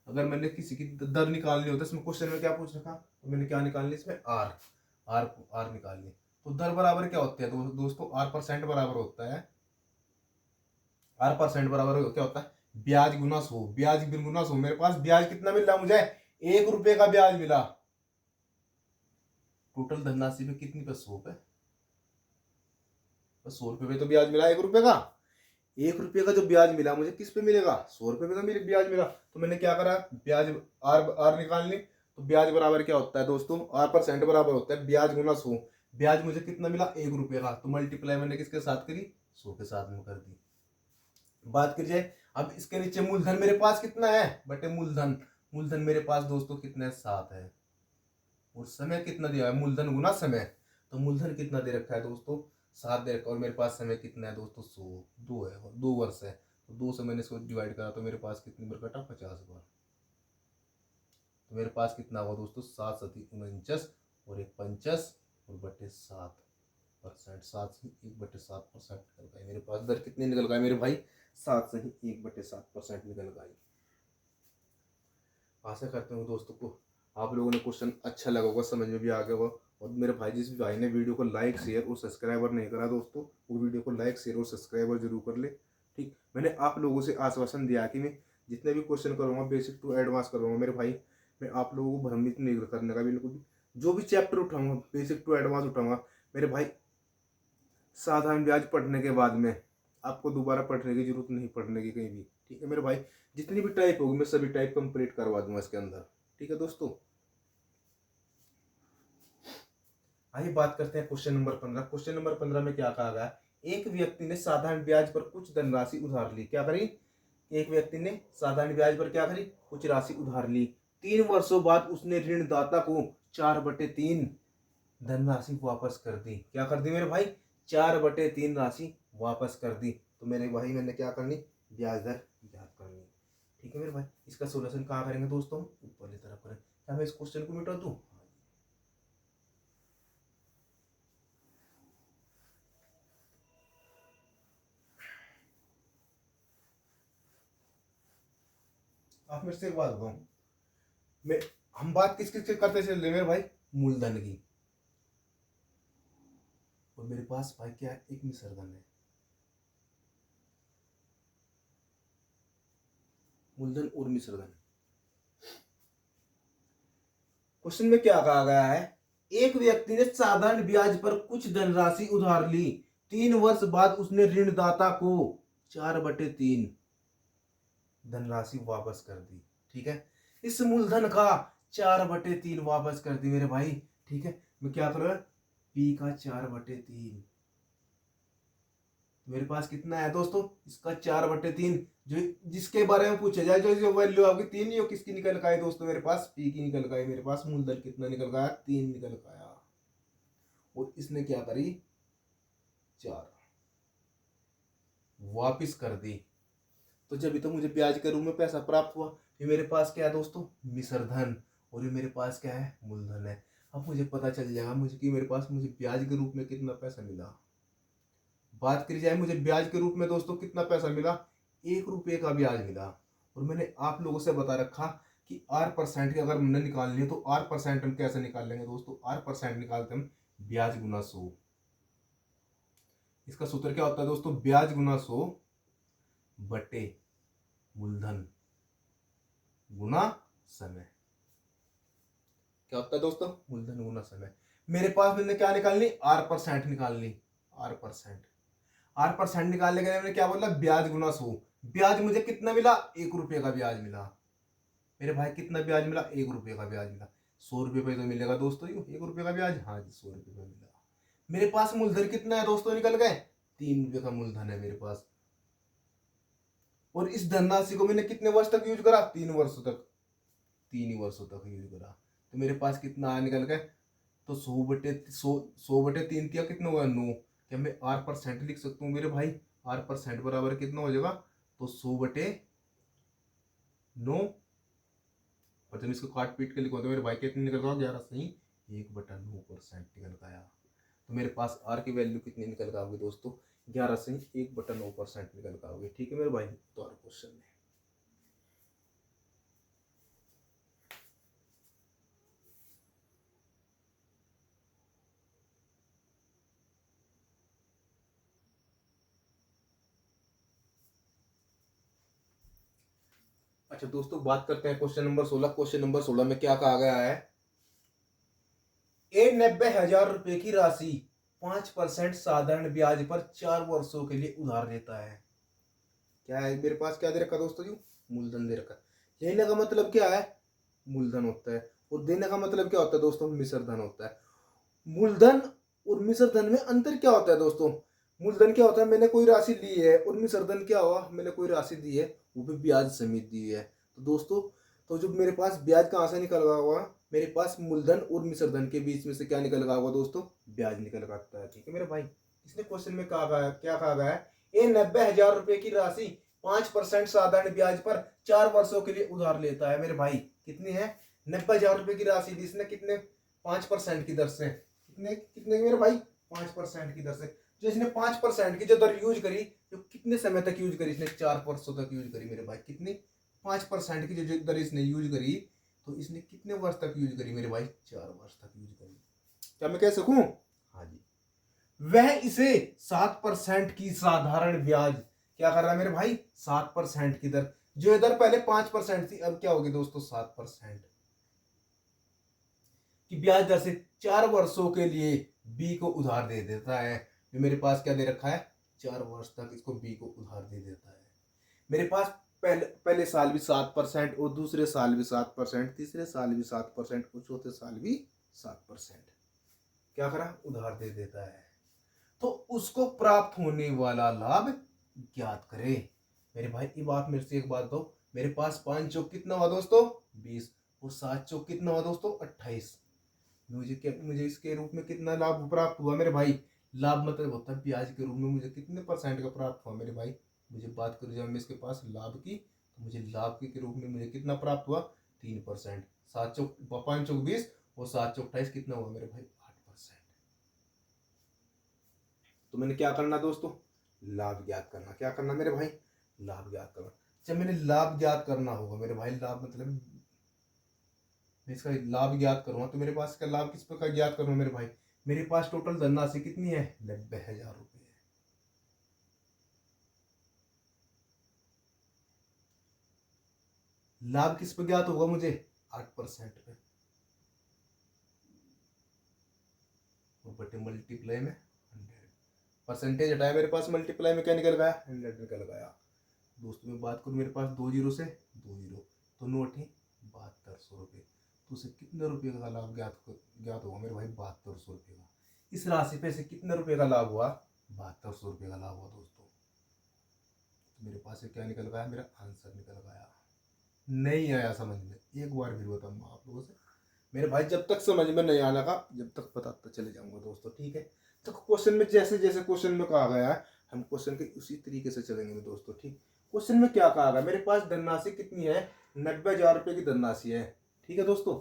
अगर मैंने किसी की दर निकालनी होता है, इसमें क्वेश्चन में क्या पूछ रखा, तो मैंने क्या निकालनी, इसमें आर, आर निकालनी। तो दर बराबर क्या होती है दोस्तों, आर परसेंट बराबर होता है, आर परसेंट बराबर क्या होता है, ब्याज गुना 100, ब्याज गुना 100। मेरे पास ब्याज कितना मिल रहा मुझे, 1 रुपए का ब्याज मिला। टोटल धनराशि में कितनी पे, 100 पे, बस 100 रुपए पे तो ब्याज मिला 1 रुपए का। 1 रुपए का जो ब्याज मिला मुझे किस पे मिलेगा, 100 रुपए पे तो मेरे ब्याज मिला। तो मैंने क्या करा, ब्याज आर आर निकालने। तो ब्याज बराबर क्या होता है दोस्तों, आर परसेंट बराबर होता है ब्याज गुना 100। ब्याज मुझे कितना मिला, 1 रुपए का, तो मल्टीप्लाई मैंने किसके साथ करी, 100 के साथ में कर दी। बात करी जाए अब इसके नीचे, मूलधन मेरे पास कितना है बटे मूलधन, मूलधन मेरे पास दोस्तों कितना है, 7 है। और समय कितना दिया है, मूलधन गुना समय। तो मूलधन कितना दे रखा है दोस्तों, 7 दे रखा है। और मेरे पास समय कितना है दोस्तों, 100, 2 है, 2 वर्ष है। तो 2 से मैंने इसको डिवाइड करा तो मेरे पास कितनी बार कटा, 50 बार। तो मेरे पास कितना हुआ दोस्तों, 7×7 = 49, और 1 और बटे 7%, 7 से 1/7% निकल गई मेरे पास। दर कितनी निकल गई मेरे भाई, 7 से ही 1/7% निकल गई। आशा करते हूँ दोस्तों को आप लोगों ने क्वेश्चन अच्छा लगा होगा, समझ में भी आ गया होगा। और मेरे भाई, जिस भाई ने वीडियो को लाइक शेयर और सब्सक्राइबर नहीं करा दोस्तों, वो वीडियो को लाइक शेयर और सब्सक्राइबर जरूर कर ले। ठीक, मैंने आप लोगों से आश्वासन दिया कि मैं जितने भी क्वेश्चन करूँगा बेसिक टू एडवांस करूँगा मेरे भाई। मैं आप लोगों को भ्रमित नहीं करने का बिल्कुल भी। जो भी चैप्टर उठाऊंगा बेसिक टू एडवांस उठाऊंगा मेरे भाई। साधारण ब्याज पढ़ने के बाद में आपको दोबारा पढ़ने की जरूरत नहीं पड़ने की कहीं भी। ठीक है मेरे भाई, जितनी भी टाइप होगी मैं सभी टाइप कंप्लीट करवा दूंगा इसके अंदर। ठीक है दोस्तों, आइए बात करते हैं क्वेश्चन नंबर 15। क्वेश्चन नंबर 15 में क्या कहा गया, एक व्यक्ति ने साधारण ब्याज पर कुछ धनराशि उधार ली। क्या करी, एक व्यक्ति ने साधारण ब्याज पर क्या करी, कुछ राशि उधार ली। 3 वर्षों बाद उसने ऋणदाता को 4/3 धनराशि वापस कर दी। क्या कर दी मेरे भाई, 4/3 राशि वापस कर दी। तो मेरे भाई मैंने क्या करनी, ब्याज दर याद करनी। ठीक है मेरे भाई, इसका सोल्यूशन कहाँ करेंगे दोस्तों, ऊपर की तरफ करें। क्या मैं इस क्वेश्चन को मिटा दूं, आप मेरे से एक बात बताओ, मैं हम बात किस किस की करते चल रहे मेरे भाई, मूलधन की। और मेरे पास भाई क्या है, एक मिश्रधन है। मूलधन और मिश्रधन। क्वेश्चन में क्या कहा गया है, एक व्यक्ति ने साधारण ब्याज पर कुछ धनराशि उधार ली, 3 वर्ष बाद उसने ऋणदाता को 4/3 धनराशि वापस कर दी। ठीक है, इस मूलधन का 4/3 वापस कर दी मेरे भाई। ठीक है, मैं क्या करूँगा, पी का 4/3। मेरे पास कितना है दोस्तों, इसका 4/3, जो जिसके बारे में पूछा जाए, जो वैल्यू आपकी 3, यो किसकी निकल का है दोस्तों, मेरे पास पी की निकल का है। मेरे पास मूलधन कितना निकल का है, 3 निकल का आया। और इसने क्या करी, 4 वापिस कर दी। तो जब तो मुझे ब्याज के रूप में पैसा प्राप्त हुआ। ये मेरे पास क्या है दोस्तों, मिश्रधन, और ये मेरे पास क्या है, मूलधन है। अब मुझे पता चल जाएगा मुझे कि मेरे पास मुझे ब्याज के रूप में कितना पैसा मिला। बात करी जाए मुझे ब्याज के रूप में दोस्तों कितना पैसा मिला, 1 रुपये का ब्याज मिला। और मैंने आप लोगों से बता रखा कि R% की अगर हमने निकालनी है तो R% हम कैसे निकाल लेंगे दोस्तों, R% निकालते हम ब्याज गुना 100। इसका सूत्र क्या होता है दोस्तों, ब्याज गुना 100 बटे मूलधन गुना समय। क्या होता है दोस्तों, मूलधन गुना समय। मेरे पास मैंने क्या निकालनी, R% निकालनी। R% निकालने के लिए मैंने क्या बोला, ब्याज गुना 100। ब्याज मुझे कितना मिला, 1 रुपये का ब्याज मिला। मेरे भाई कितना ब्याज मिला, 1 रुपये का ब्याज मिला। 100 रुपये पे तो मिलेगा दोस्तों, 1 रुपये का ब्याज, हाँ जी 100 रुपये का मिला। मेरे पास मूलधन कितना है दोस्तों, निकल गए, 3 रुपये का मूलधन है मेरे पास। और इस धनराशि को मैंने कितने वर्ष तक यूज करा, 3 वर्षों तक, 3 ही वर्षों तक यूज करा। तो मेरे पास कितना निकल गए, तो 100/3 किया कितना हुआ, 9। क्या मैं R% लिख सकता हूँ मेरे भाई, R% बराबर कितना हो जाएगा, तो 100/9। और जब इसको काट पीट के लिखो तो मेरे भाई कितने निकल गया, 11 सही 1/9% निकल गया। तो मेरे पास आर की वैल्यू कितनी निकल गई दोस्तों, 11 सही 1/9% निकल गई। ठीक है मेरे भाई, तो और क्वेश्चन में अच्छा दोस्तों, बात करते हैं क्वेश्चन नंबर 16। क्वेश्चन नंबर 16 में क्या कहा गया है, 90,000 रुपए की राशि 5% साधारण ब्याज पर 4 वर्षों के लिए उधार देता है। क्या है मेरे पास, क्या दे रखा दोस्तों जी, मूलधन दे रखा। लेने का मतलब क्या है, मूलधन होता है। और देने का मतलब क्या होता है दोस्तों, मिश्रधन होता है। मूलधन और मिश्रधन में अंतर क्या होता है दोस्तों, मूलधन क्या होता है, मैंने कोई राशि ली है, और मिश्रधन क्या हुआ, मैंने कोई राशि दी है, वो भी ब्याज समेत दी है। तो दोस्तों, तो जो मेरे पास ब्याज कहाँ से निकल गया हुआ, मेरे पास मूलधन और मिश्रधन के बीच में से क्या निकल गया हुआ दोस्तों, ब्याज निकल गया है। ठीक है मेरे भाई, इसने क्वेश्चन में कहा गया, क्या कहा गया है, 90,000 रुपए की राशि 5% साधारण ब्याज पर 4 वर्षों के लिए उधार लेता है। मेरे भाई कितनी है, 90,000 रुपए की राशि दी इसने, कितने, 5% की दर से, कितने कितने मेरे भाई, 5% की दर से। जो इसने 5% की जो दर यूज करी, जो कितने समय तक यूज करी इसने, 4 वर्षों तक यूज करी मेरे भाई। कितनी, 5% की जो दर इसने यूज करी, तो इसने कितने वर्ष तक यूज करी मेरे भाई, 4 वर्ष तक यूज करी। क्या मैं कह सकूं, हाँ जी। वह इसे 7% की साधारण ब्याज, क्या कर रहा है मेरे भाई, 7% की दर। जो दर पहले 5% थी, अब क्या होगी दोस्तों, 7% की ब्याज दर से 4 वर्षों के लिए बी को उधार दे देता है। जो मेरे पास क्या दे रखा है, 4 वर्ष तक इसको बी को उधार दे देता है। मेरे पास पहले साल भी 7%, और दूसरे साल भी 7%, तीसरे साल भी 7%, और चौथे साल भी 7%, क्या करा, उधार दे देता है। तो उसको प्राप्त होने वाला लाभ ज्ञात करे। मेरे भाई अब आप मेरे से एक बात दो, मेरे पास 5 चौक कितना हुआ दोस्तों, 20, और 7 चौक कितना हुआ दोस्तों, 28। मुझे इसके रूप में कितना लाभ प्राप्त हुआ मेरे भाई, लाभ मतलब होता है ब्याज के रूप में मुझे कितने परसेंट का प्राप्त हुआ मेरे भाई। मुझे बात करूँ जब मैं इसके पास लाभ की, तो मुझे लाभ के रूप में मुझे कितना प्राप्त हुआ, 3%। 7 चौक 5 चौक 20, और 7 चौक 28 कितना हुआ मेरे भाई, 8%। तो मैंने क्या करना दोस्तों, लाभ ज्ञात करना। क्या करना मेरे भाई, लाभ ज्ञात करना। जब मैंने लाभ ज्ञात करना होगा मेरे भाई, लाभ मतलब मैं इसका लाभ ज्ञात करूंगा तो मेरे पास का लाभ किस प्रकार ज्ञात करूंगा मेरे भाई, मेरे पास टोटल धनराशि कितनी है, 90,000 रुपये है। लाभ किस पे ज्ञात होगा मुझे, 8% पे, और बटे मल्टीप्लाई में 100, परसेंटेज हटाया मेरे पास, मल्टीप्लाई में क्या निकल गया, 100 निकल गया। दोस्तों मैं बात करूँ, मेरे पास 2 जीरो से 2 जीरो, तो नोट ही 7200 रुपये। तो उसे कितने रुपये का लाभ ज्ञात होगा मेरे भाई, 7200 रुपये का। इस राशि पे से कितने रुपये का लाभ हुआ, 7200 रुपये का लाभ हुआ दोस्तों। तो मेरे पास से क्या निकल गया, मेरा आंसर निकल गया। नहीं आया समझ में, एक बार फिर बताऊंगा आप लोगों से मेरे भाई, जब तक समझ में नहीं आने का जब तक बताता चले जाऊंगा दोस्तों, ठीक है। तो क्वेश्चन में जैसे जैसे क्वेश्चन में कहा गया है, हम क्वेश्चन के उसी तरीके से चलेंगे दोस्तों, ठीक। क्वेश्चन में क्या कहा गया, मेरे पास धनराशि कितनी है, 90,000 रुपये की धनराशि है, ठीक है दोस्तों।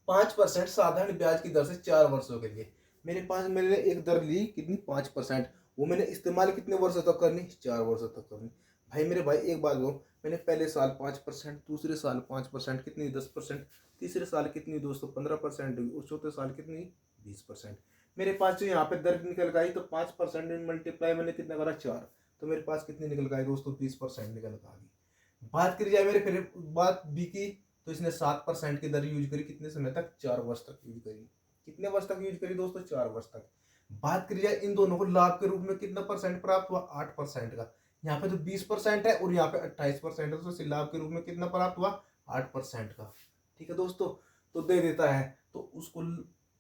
5% साधारण ब्याज की दर से 4 वर्षों के लिए मेरे पास, मैंने एक दर ली कितनी, 5%, वो मैंने इस्तेमाल कितने वर्षों तक करनी, 4 वर्षों तक करनी। भाई मेरे भाई एक बात बोलो, मैंने पहले साल 5%, दूसरे साल 5%, कितनी 10%, तीसरे साल कितनी दोस्तों 15%, और चौथे साल कितनी 20%। मेरे पास जो यहाँ पे दर निकल गई, तो 5% में मल्टीप्लाई मैंने कितना करा, 4, तो मेरे पास कितनी निकल गई दोस्तों, 20% निकल गई। बात करी जाए मेरे फिर बात बी की, तो इसने 7% की दर यूज करी, कितने समय तक, 4 वर्ष तक यूज करी। कितने वर्ष तक यूज करी दोस्तों, 4 वर्ष तक। बात करी जाए इन दोनों को लाभ के रूप में कितना परसेंट प्राप्त हुआ, 8% का। यहाँ पे तो 20% है और यहाँ पे 28% है, तो लाभ के रूप में कितना प्राप्त हुआ, 8% का, ठीक है दोस्तों। तो दे देता है, तो उसको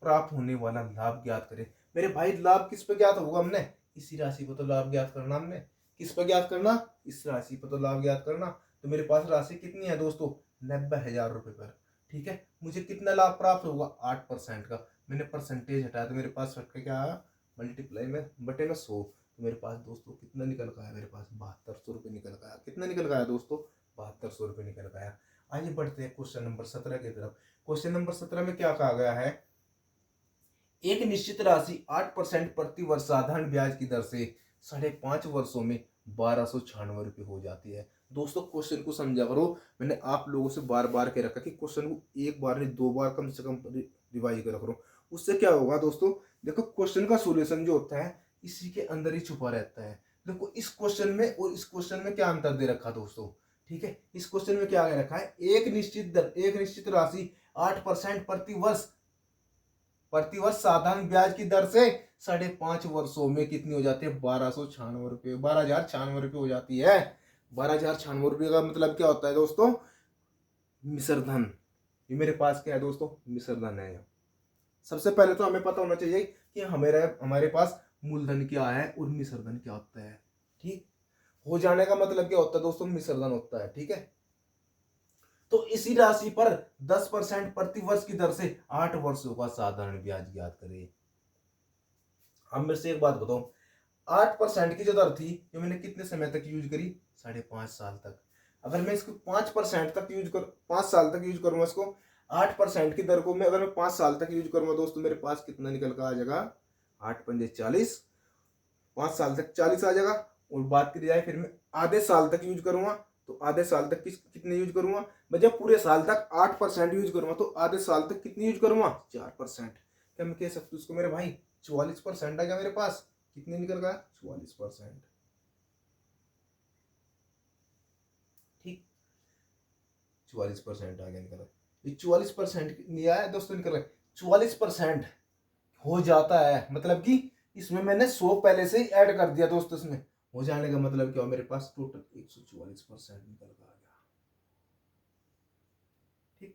प्राप्त होने वाला लाभ ज्ञात करें। मेरे भाई लाभ किस पे ज्ञात होगा, हमने इसी राशि पर तो लाभ ज्ञात करना, हमने किस पर ज्ञात करना, इस राशि पर तो लाभ ज्ञात करना। तो मेरे पास राशि कितनी है दोस्तों, 90,000 रुपये पर, ठीक है। मुझे कितना लाभ प्राप्त होगा, 8% का। मैंने परसेंटेज हटाया तो मेरे पास क्या आया, मल्टीप्लाई में बटे में 100, तो मेरे पास दोस्तों कितना निकल गया, मेरे पास 7200 रुपये निकल गया। कितना निकल गया दोस्तों, 7200 रुपये निकल गया। आइए बढ़ते हैं क्वेश्चन नंबर 17 की तरफ। क्वेश्चन नंबर 17 में क्या कहा गया है, एक निश्चित राशि 8% प्रति वर्ष साधारण ब्याज की दर से 5.5 वर्षों में 1296 रुपये हो जाती है। दोस्तों क्वेश्चन को समझा करो, मैंने आप लोगों से बार बार के रखा कि क्वेश्चन को एक बार नहीं 2 बार कम से कम रिवाइज करा करो। उससे क्या होगा दोस्तों, देखो क्वेश्चन का सोल्यूशन जो होता है इसी के अंदर ही छुपा रहता है। देखो इस क्वेश्चन में और इस क्वेश्चन में क्या अंतर दे रखा दोस्तों, ठीक है। इस क्वेश्चन में क्या रखा है, एक निश्चित राशि 8% प्रतिवर्ष साधारण ब्याज की दर से 5.5 वर्षों में कितनी हो जाती है, 1296 रुपये, 12,096 रुपये हो जाती है। 12,096 रुपये का मतलब क्या होता है दोस्तों, मिश्र धन। ये मेरे पास क्या है दोस्तों, मिश्र धन है। सबसे पहले तो हमें पता होना चाहिए कि हमारे पास मूलधन क्या है और मिश्र धन क्या होता है, ठीक। हो जाने का मतलब क्या होता है दोस्तों, मिश्र धन होता है, ठीक है। तो इसी राशि पर 10% प्रति वर्ष की दर से 8 वर्षों का साधारण ब्याज ज्ञात करें। अब मेरे से एक बात बताओ, 8% की जो दर थी जो मैंने कितने समय तक यूज करी, 5.5 साल तक। अगर मैं इसको 5% तक यूज कर 5 साल तक यूज करूंगा, इसको 8% की दर को मैं अगर मैं 5 साल तक यूज करूंगा दोस्तों, मेरे पास कितना निकल कर आ जाएगा, 8 पंजे 40, 5 साल तक 40 आ जाएगा। और बात करी जाए फिर मैं आधे साल तक यूज करूंगा, तो आधे साल तक कितने यूज करूंगा, मैं जब पूरे साल तक 8% यूज करूंगा तो आधे साल तक कितनी यूज करूंगा, 4%। क्या मैं कह सकता हूँ इसको मेरे भाई, 44% आ गया मेरे पास। कितने निकल गया, 44%, ठीक। 44% आ गया निकल, ये 44% नहीं आया दोस्तों, निकल गया 44% हो जाता है। मतलब कि इसमें मैंने 100 पहले से ही ऐड कर दिया दोस्तों, इसमें हो जाने का मतलब क्या हो, मेरे पास टोटल 144% निकल कर आ गया, ठीक।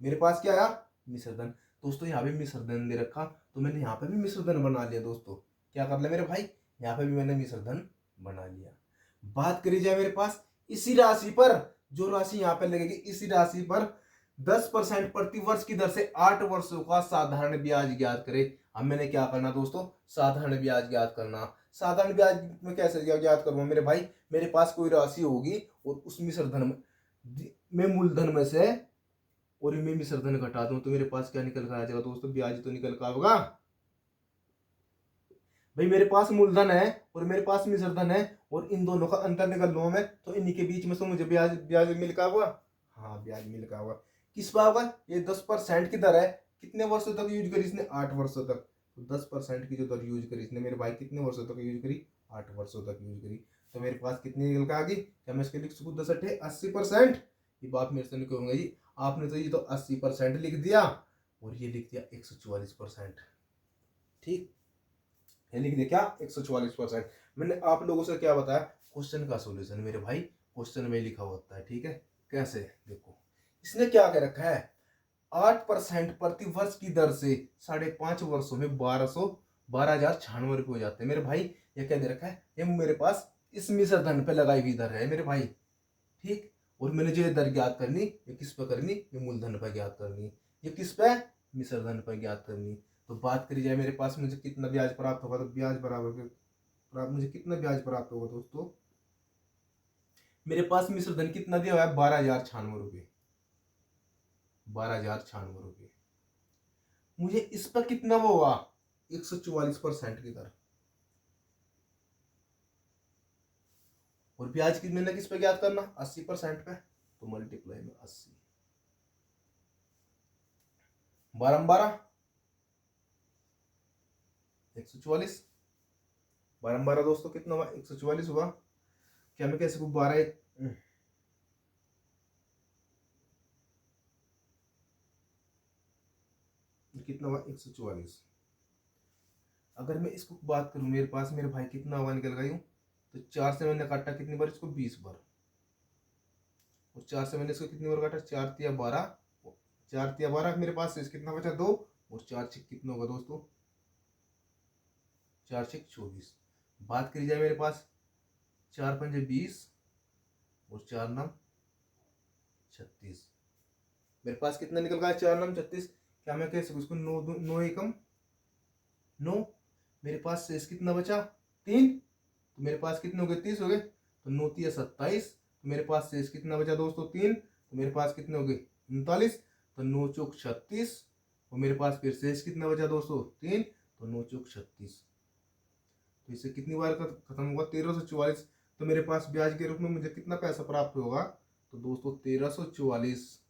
मेरे पास क्या आया, मिश्रधन। दोस्तों यहाँ पे मिश्रधन दे रखा, तो मैंने यहाँ पे भी मिश्रधन बना लिया दोस्तों। क्या कर लिया मेरे भाई, यहाँ पे भी मैंने मिश्रधन बना लिया। बात करी जाए मेरे पास इसी राशि पर, जो राशि यहाँ पे लगेगी, इसी राशि पर 10% प्रति वर्ष की दर से 8 वर्षों का साधारण ब्याज ज्ञात करे। अब मैंने क्या करना दोस्तों, साधारण ब्याज ज्ञात करना। साधारण ब्याज में कैसे ज्ञात करूंगा मेरे भाई, मेरे पास कोई राशि होगी और उस मिश्रधन में मूलधन में से और मैं मिश्रधन घटा दूं, तो मेरे पास क्या निकल कर आ जाएगा दोस्तों, ब्याज तो निकल कर होगा। भाई मेरे पास मूलधन है और मेरे पास मिश्रधन है और इन दोनों का अंतर निकाल लूँ मैं, तो इन्हीं के बीच में से मुझे ब्याज ब्याज मिल का हुआ। हाँ, ब्याज मिल का हुआ। किस पर होगा? ये 10% की दर है। कितने वर्षों तक यूज करी इसने? 8 वर्षों तक। तो 10% की जो दर यूज करी इसने मेरे भाई, कितने वर्षों तक यूज करी? 8 वर्षों तक यूज करी। तो मेरे पास कितनी निकल कर आ गई? क्या मैं इसके लिख सकूँ? 10 अट्ठे 80%। ये बात मेरे से नहीं कहूँगा जी, आपने तो ये तो 80% लिख दिया और ये लिख दिया 144%। ठीक, ये लिख दिया क्या? 144%। मैंने आप लोगों से क्या बताया? क्वेश्चन का सॉल्यूशन मेरे भाई क्वेश्चन में लिखा होता है। ठीक है, कैसे? देखो, इसने क्या कर रखा है? 8% प्रति वर्ष की दर से 5.5 वर्षों में 12,96 रुपये हो जाते हैं मेरे भाई। ये क्या दे रखा है? ये मेरे पास इस मिश्र धन पे लगाई हुई दर है मेरे भाई। ठीक, और मैंने जो ये दर ज्ञात करनी, ये किस पे करनी? ये मूलधन पर ज्ञात करनी। ये किस पे? मिश्र धन पर ज्ञात करनी। तो बात करी जाए मेरे पास मुझे कितना ब्याज प्राप्त होगा, तो ब्याज बराबर मुझे कितना ब्याज प्राप्त होगा दोस्तों? मेरे पास मिश्र धन कितना दिया हुआ है? 12,096 रुपये। 12,096 रुपये। मुझे इस पर कितना वो होगा? 144% की दर। और ब्याज की मैंने किस पे ज्ञात करना? 80% पे। तो मल्टीप्लाई में 80, 12 144, 12 दोस्तों कितना हुआ? 144 हुआ। क्या मैं कह सकूं 12 कितना हुआ? 144। अगर मैं इसको बात करूं, मेरे पास मेरे भाई कितना हुआ निकल गई हूं, तो 4 से मैंने काटा कितनी बार इसको? 20 बार। और 4 से मैंने इसको कितनी बार काटा? 4 तिया 12, 4 तिया 12। मेरे पास शेष कितना बचा? 2। और 4 छक कितना होगा दोस्तों? 4 छक 24। बात करी जाए मेरे पास 4 पंजे 20 और 4 नाम 36। मेरे पास कितना निकल गया? 4 नाम 36। क्या मैं कह सकूँ इसको? 9 एकम 9। मेरे पास शेष कितना बचा? 3। तो मेरे पास कितने हो गए? 30 हो गए। तो 9 तिया 27। तो मेरे पास शेष कितना बचा दोस्तों? 3। तो मेरे पास कितने हो गए? 39। तो 9 चौक 36। और मेरे पास फिर शेष कितना बचा दोस्तों? 3। तो 9 चौक 36। तो इससे कितनी बार खत्म होगा? 1344। तो मेरे पास ब्याज के रूप में मुझे कितना पैसा प्राप्त होगा? तो दोस्तों 1344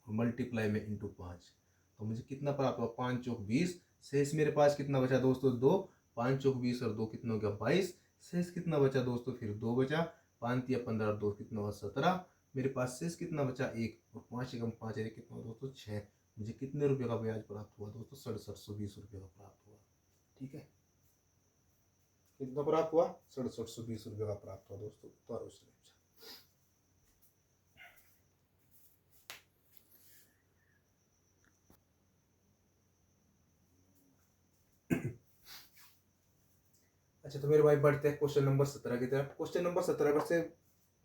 मल्टीप्लाई में इंटू 5। तो मुझे कितना प्राप्त हुआ? 5 चौक 20। शेष मेरे पास कितना बचा दोस्तों? 2। 5 चौक 20 और 2 कितना हो गया? 22। शेष कितना बचा दोस्तों? फिर 2 बचा। 5 तिया 15 और 2 कितना हुआ? 17। मेरे पास शेष कितना बचा? 1। और 5 एकम 5 कितना हुआ दोस्तों? 6। मुझे कितने रुपए का ब्याज प्राप्त हुआ दोस्तों? 6720 रुपये का प्राप्त हुआ। ठीक है, कितना प्राप्त हुआ? 6720 रुपये का प्राप्त हुआ दोस्तों। तो अच्छा, तो मेरे भाई बढ़ते हैं क्वेश्चन नंबर 17 की तरफ। क्वेश्चन नंबर 17 पर से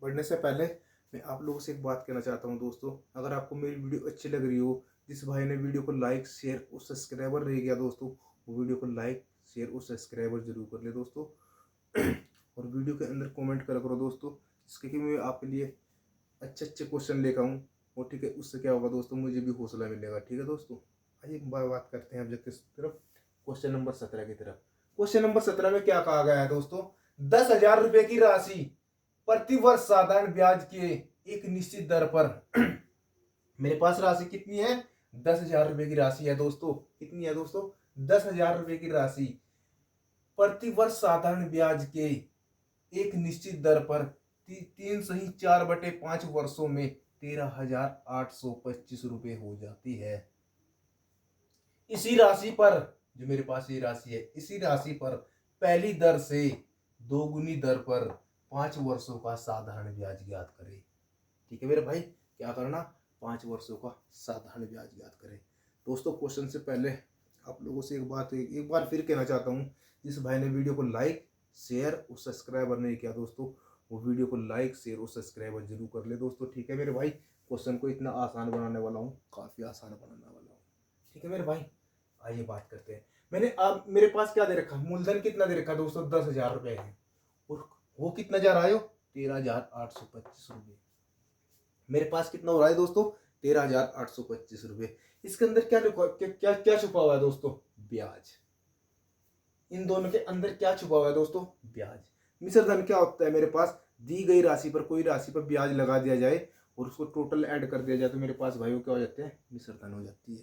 बढ़ने से पहले मैं आप लोगों से एक बात कहना चाहता हूं दोस्तों। अगर आपको मेरी वीडियो अच्छी लग रही हो, जिस भाई ने वीडियो को लाइक शेयर और सब्सक्राइबर रह गया दोस्तों, वो वीडियो को लाइक शेयर और सब्सक्राइबर जरूर कर ले दोस्तों। और वीडियो के अंदर कॉमेंट करा करो दोस्तों, जिसके कि मैं आपके लिए अच्छे अच्छे क्वेश्चन लेकर आऊँ। और ठीक है, उससे क्या होगा दोस्तों? मुझे भी हौसला मिलेगा। ठीक है दोस्तों, आइए बात करते हैं ऑब्जेक्ट की तरफ, क्वेश्चन नंबर 17 की तरफ। क्वेश्चन नंबर 17 में क्या कहा गया है दोस्तों? 10,000 रुपए की राशि प्रति वर्ष साधारण ब्याज के एक निश्चित दर पर मेरे पास राशि कितनी है? 10,000 रुपए की राशि है दोस्तों। कितनी है दोस्तों? 10,000 रुपए की राशि प्रति वर्ष साधारण ब्याज के एक निश्चित दर पर 3 सही 4/5 वर्षों में 13,825 रुपए हो जाती है। इसी राशि पर, जो मेरे पास ये राशि है, इसी राशि पर पहली दर से 2 गुनी दर पर 5 वर्षों का साधारण ब्याज ज्ञात करें। ठीक है मेरे भाई, क्या करना? 5 वर्षों का साधारण ब्याज ज्ञात करें। दोस्तों, क्वेश्चन से पहले आप लोगों से एक बार फिर कहना चाहता हूँ, जिस भाई ने वीडियो को लाइक शेयर और सब्सक्राइबर नहीं किया दोस्तों, वो वीडियो को लाइक शेयर और सब्सक्राइबर जरूर कर ले दोस्तों। ठीक है मेरे भाई, क्वेश्चन को इतना आसान बनाने वाला हूँ, काफ़ी आसान बनाने वाला हूँ। ठीक है मेरे भाई, आइए बात करते हैं। मैंने अब मेरे पास क्या दे रखा? मूलधन कितना दे रखा दोस्तों? 10,000 रुपए है। और वो कितना जा रहा है? 13,825 रुपये। मेरे पास कितना हो रहा है दोस्तों? 13,825 रुपये। इसके अंदर क्या क्या क्या छुपा हुआ है दोस्तों? ब्याज। इन दोनों के अंदर क्या छुपा हुआ है दोस्तों? ब्याज। मिश्र धन क्या होता है, मेरे पास दी गई राशि पर कोई राशि पर ब्याज लगा दिया जाए और उसको टोटल ऐड कर दिया जाए तो मेरे पास भाई वो क्या हो जाते हैं, मिश्र धन हो जाती है।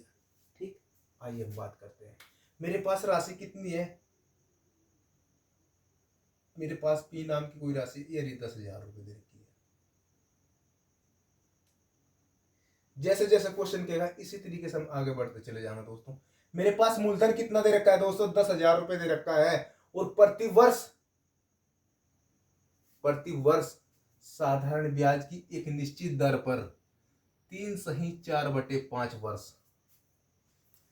ठीक, आइए हम बात करते हैं। मेरे पास राशि कितनी है, मेरे पास पी नाम की कोई राशि ये रही 10,000 रुपये दे रखी है। जैसे जैसे क्वेश्चन कहेगा इसी तरीके से हम आगे बढ़ते चले जाना दोस्तों। मेरे पास मूलधन कितना दे रखा है दोस्तों, 10,000 रुपये दे रखा है और प्रति वर्ष साधारण ब्याज की एक निश्चित दर पर 3/4/5 वर्ष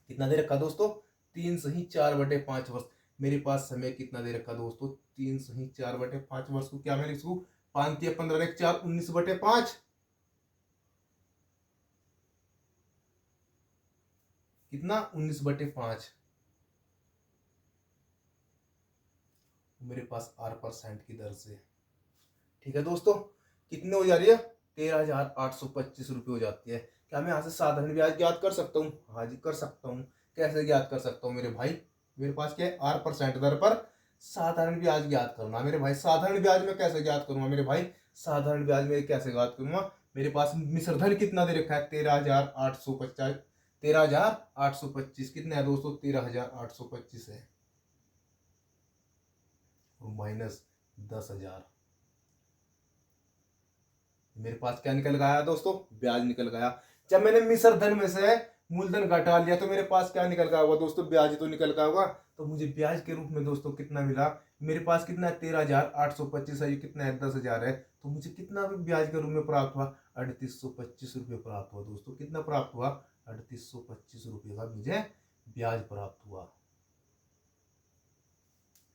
कितना दे रखा दोस्तों, 3/4/5 वर्ष। मेरे पास समय कितना दे रखा दोस्तों, 3/4/5 वर्ष को क्या मैं लिख सकूं, 5×15=4 19/5 कितना 19/5। मेरे पास R% की दर से, ठीक है दोस्तों, कितने हो जा रही है, 13,825 रुपये हो जाती है। क्या मैं यहाँ से साधारण ब्याज ज्ञात कर सकता हूँ, हाँ जी कर सकता हूँ। कैसे ज्ञात कर सकता हूँ मेरे भाई, मेरे पास क्या है, R% दर पर साधारण ब्याज ज्ञात करना मेरे भाई। साधारण ब्याज में कैसे ज्ञात करूंगा मेरे भाई, साधारण ब्याज में कैसे ज्ञात करूंगा, मेरे पास मिश्र धन कितना दे रखा है, 13,825 कितना है दोस्तों, 13,825 है माइनस 10,000। मेरे पास क्या निकल गया दोस्तों, ब्याज निकल गया। जब मैंने मिश्र धन में से मूलधन घटा लिया तो मेरे पास क्या निकल गया होगा दोस्तों, ब्याज तो निकल गया होगा। तो मुझे ब्याज के रूप में दोस्तों कितना मिला, मेरे पास कितना है, 13,825 है, ये कितना है 10,000 है, तो मुझे कितना भी ब्याज के रूप में प्राप्त हुआ, 3,825 रुपये प्राप्त हुआ दोस्तों। कितना प्राप्त हुआ, 3,825 रुपये का मुझे ब्याज प्राप्त हुआ।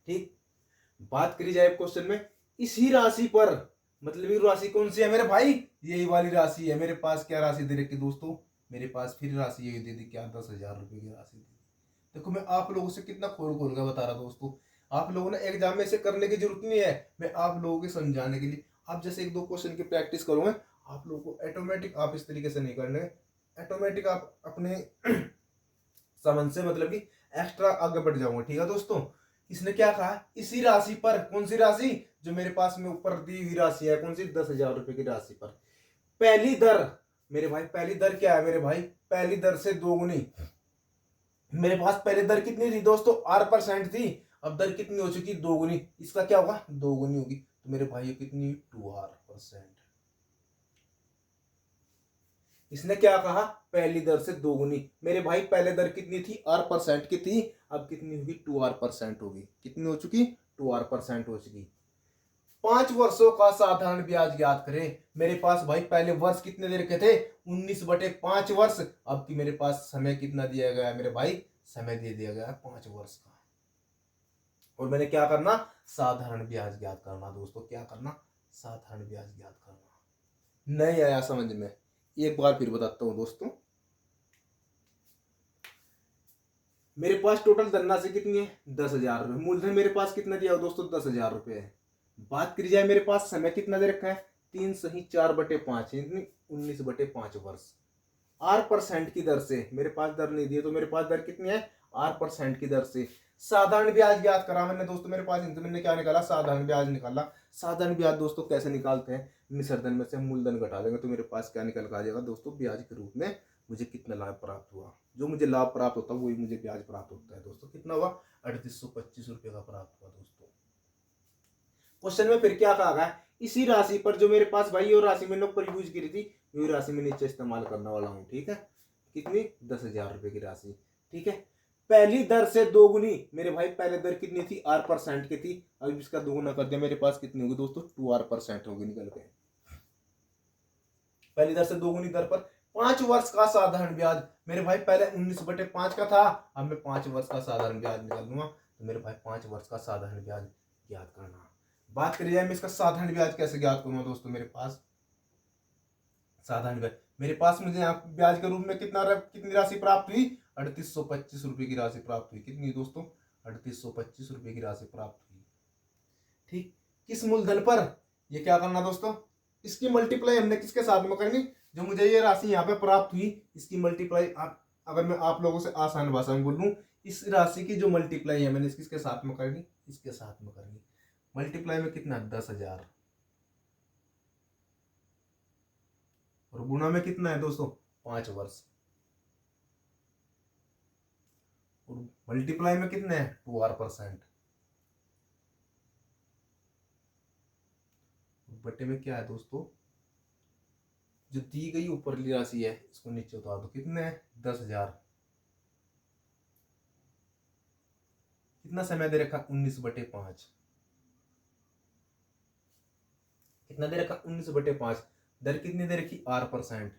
ठीक, बात करी जाए क्वेश्चन में इसी राशि पर, मतलब ये राशि कौन सी है मेरे भाई, यही वाली राशि है। मेरे पास क्या राशि दे रखी दोस्तों, मेरे पास फिर राशि यही दे दी, क्या 10,000 रुपये की राशि दी। देखो मैं आप लोगों से कितना खोल खोल कर बता रहा दोस्तों, आप लोगों ने एग्जाम में से करने की जरूरत नहीं है, मैं आप लोगों के समझाने के लिए। आप जैसे एक दो क्वेश्चन की प्रैक्टिस करोगे, आप लोगों को ऑटोमेटिक, आप इस तरीके से नहीं करने, ऑटोमेटिक आप अपने समझ से मतलब कि एक्स्ट्रा आगे बढ़ जाओगे। ठीक है दोस्तों, इसने क्या कहा, इसी राशि पर, कौन सी राशि, जो मेरे पास में ऊपर दी हुई राशि है, कौन सी, 10,000 रुपये की राशि पर पहली दर, मेरे भाई पहली दर क्या है मेरे भाई, पहली दर से दोगुनी। मेरे पास पहले दर कितनी थी दोस्तों, R% थी, अब दर कितनी हो चुकी, दोगुनी। इसका क्या होगा, दोगुनी होगी, तो मेरे भाई कितनी, 2R%। इसने क्या कहा, पहली दर से दोगुनी। मेरे भाई पहले दर कितनी थी, R% की थी, अब कितनी होगी, 2R% होगी। कितनी हो चुकी, 2R% हो चुकी। 5 वर्षों का साधारण ब्याज ज्ञात करें। मेरे पास भाई पहले वर्ष कितने दे रखे थे, 19/5 वर्ष। अब की मेरे पास समय कितना दिया गया है मेरे भाई, समय दे दिया गया है 5 वर्ष का। और मैंने क्या करना, साधारण ब्याज ज्ञात करना दोस्तों, क्या करना, साधारण ब्याज ज्ञात करना। नहीं आया समझ में, एक बार फिर बताता हूं दोस्तों। मेरे पास टोटल धनराशि कितनी है, 10,000 रुपये। मूलधन मेरे पास कितना दिया हो दोस्तों, 10,000 रुपये है। बात करी जाए मेरे पास समय कितना दे रखा है, 3/4/5 यानी 19/5 वर्ष। R% की दर से, मेरे पास दर नहीं दी है तो मेरे पास दर कितनी है, R% की दर से साधारण ब्याज ज्ञात करा मैंने दोस्तों। मेरे पास मैंने क्या निकाला, साधारण ब्याज निकाला। साधारण ब्याज दोस्तों कैसे निकालते हैं, मिश्र धन में से मूलधन घटा देंगे तो मेरे पास क्या निकल आ जाएगा दोस्तों, ब्याज के रूप में मुझे कितना लाभ प्राप्त हुआ। जो मुझे लाभ प्राप्त होता है वही मुझे ब्याज प्राप्त होता है दोस्तों। कितना हुआ, 3,825 रुपये का प्राप्त हुआ दोस्तों। क्वेश्चन में फिर क्या कहा गया, इसी राशि पर जो मेरे पास भाई ये राशि मैंने ऊपर यूज की थी, ये राशि मैं नीचे इस्तेमाल करने वाला हूँ। ठीक है, कितनी, 10,000 रुपये की राशि। ठीक है, पहली दर से दोगुनी। मेरे भाई पहले दर कितनी थी, R% की थी, अब इसका दोगुना कर दिया, मेरे पास कितनी होगी दोस्तों, 2R% होगी, निकल गए। पहली दर से दोगुनी दर पर 5 वर्ष का साधारण ब्याज। मेरे भाई पहले 19/5 का था, अब मैं 5 वर्ष का साधारण ब्याज निकाल दूंगा, तो मेरे भाई 5 वर्ष का साधारण ब्याज ज्ञात करना। बात करी जाए मैं इसका साधारण ब्याज कैसे ज्ञात करूंगा दोस्तों। मेरे पास साधारण ब्याज, मेरे पास मुझे यहाँ ब्याज के रूप में कितनी राशि प्राप्त हुई, 3,825 रुपये की राशि प्राप्त हुई। कितनी दोस्तों, 3,825 रुपये की राशि प्राप्त हुई। ठीक, किस मूलधन पर, ये क्या करना दोस्तों, इसकी मल्टीप्लाई हमने किसके साथ में करनी, जो मुझे ये राशि यहाँ पे प्राप्त हुई इसकी मल्टीप्लाई, अगर मैं आप लोगों से आसान भाषा में बोलूं, इस राशि की जो मल्टीप्लाई है मैंने किसके साथ में करनी, इसके साथ में करनी। मल्टीप्लाई में कितना 10,000 और गुणा में कितना है दोस्तों 5 वर्ष और मल्टीप्लाई में कितने हैं 2R%। बटे में क्या है दोस्तों जो दी गई ऊपरली राशि है इसको नीचे उतार दो कितने हैं 10,000। कितना समय दे रखा 19/5 कितना दे रखा 19/5 दर कितनी दे रखी R%।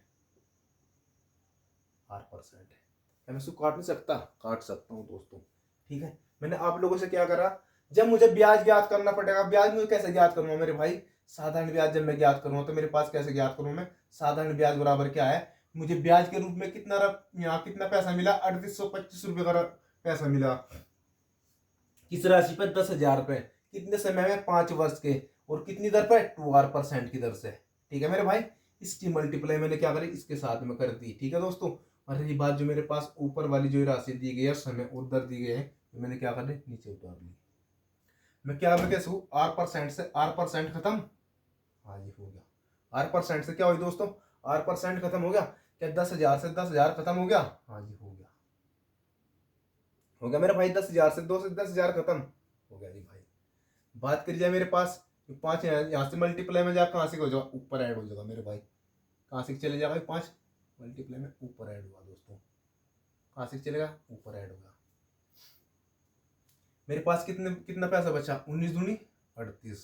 क्या मैं इसको काट नहीं सकता काट सकता हूं दोस्तों ठीक है। मैंने आप लोगों से क्या करा जब मुझे ब्याज ज्ञात करना पड़ेगा ब्याज मुझे कैसे ज्ञात करूंगा मेरे भाई साधारण ब्याज जब मैं ज्ञात करूंगा तो मेरे पास कैसे ज्ञात करूं मैं साधारण ब्याज बराबर क्या है मुझे ब्याज के रूप में कितना यहाँ कितना पैसा मिला 3825 रुपये का पैसा मिला किस राशि पर 10,000 रुपए कितने समय में 5 वर्ष के और कितनी दर पर 2R% की दर से ठीक है मेरे भाई। इसकी मल्टीप्लाई मैंने क्या करी इसके साथ में कर दी ठीक है दोस्तों। और ये बात जो मेरे पास ऊपर वाली जो राशि दी गई है समय और दर दी गई है तो मैंने क्या कर दी नीचे उतार ली। मैं कैसे हूँ R% से R% खत्म। हाँ जी हो गया R% से क्या हुई दोस्तों R% खत्म हो गया क्या 10,000 से 10,000 खत्म हो गया। हाँ जी हो गया मेरे भाई 10,000 से 10,000 खत्म हो गया जी भाई। बात करी जाए मेरे पास 5 यहाँ से मल्टीप्लाई में जा कहाँ से हो जाएगा ऊपर ऐड हो जाएगा मेरे भाई कहाँ से चले जाएगा 5 मल्टीप्लाई में ऊपर ऐड हुआ दोस्तों कहाँ से चलेगा ऊपर ऐड होगा। मेरे पास कितना पैसा बचा 19 दूनी 38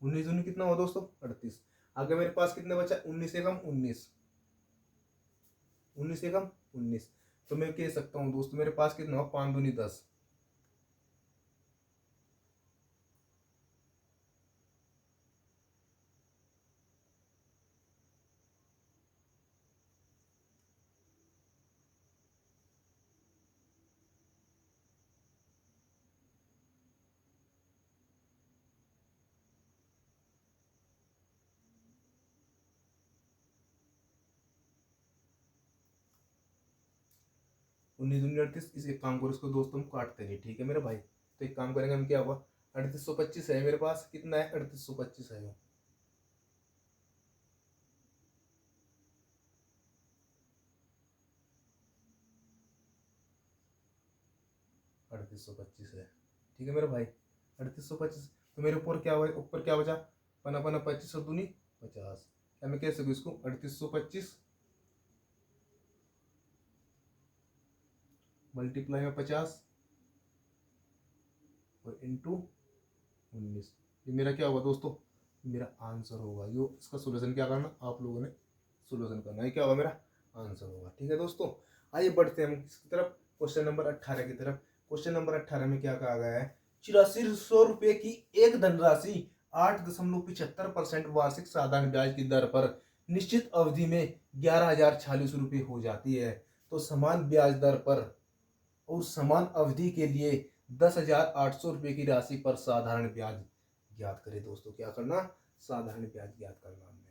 19 दूनी कितना हुआ दोस्तों 38। आगे मेरे पास कितना बचा 19 एकम 19 19 एकम 19 तो मैं कह सकता हूँ दोस्तों मेरे पास कितना हुआ 5 दूनी 10 19 दूनी 38 इस एक काम करो इसको दोस्तों हम काटते नहीं ठीक है मेरे भाई। तो एक काम करेंगे हम क्या हुआ 3825 है मेरे पास कितना है 3825 है 3825 है ठीक है मेरे भाई 3825 तो मेरे ऊपर क्या हुआ ऊपर क्या बचा पना पना 25 और दूनी 50 क्या मैं कह सकूँ इसको 3825 मल्टीप्लाई में 50 और इंटू 19 ये मेरा क्या होगा दोस्तों मेरा आंसर होगा। यो इसका सोल्यूशन क्या करना आप लोगों ने सोल्यूशन करना है क्या होगा मेरा आंसर होगा ठीक है दोस्तों। आइए बढ़ते हैं हम किसकी तरफ क्वेश्चन नंबर 18 की तरफ। क्वेश्चन नंबर 18 में क्या कहा गया है 8400 रुपये की एक धनराशि 8.75% वार्षिक साधारण ब्याज की दर पर निश्चित अवधि में 11,046 रुपये हो जाती है। तो समान ब्याज दर पर और समान अवधि के लिए 10,800 रुपये की राशि पर साधारण ब्याज ज्ञात करें। दोस्तों क्या करना साधारण ब्याज ज्ञात करना हमने।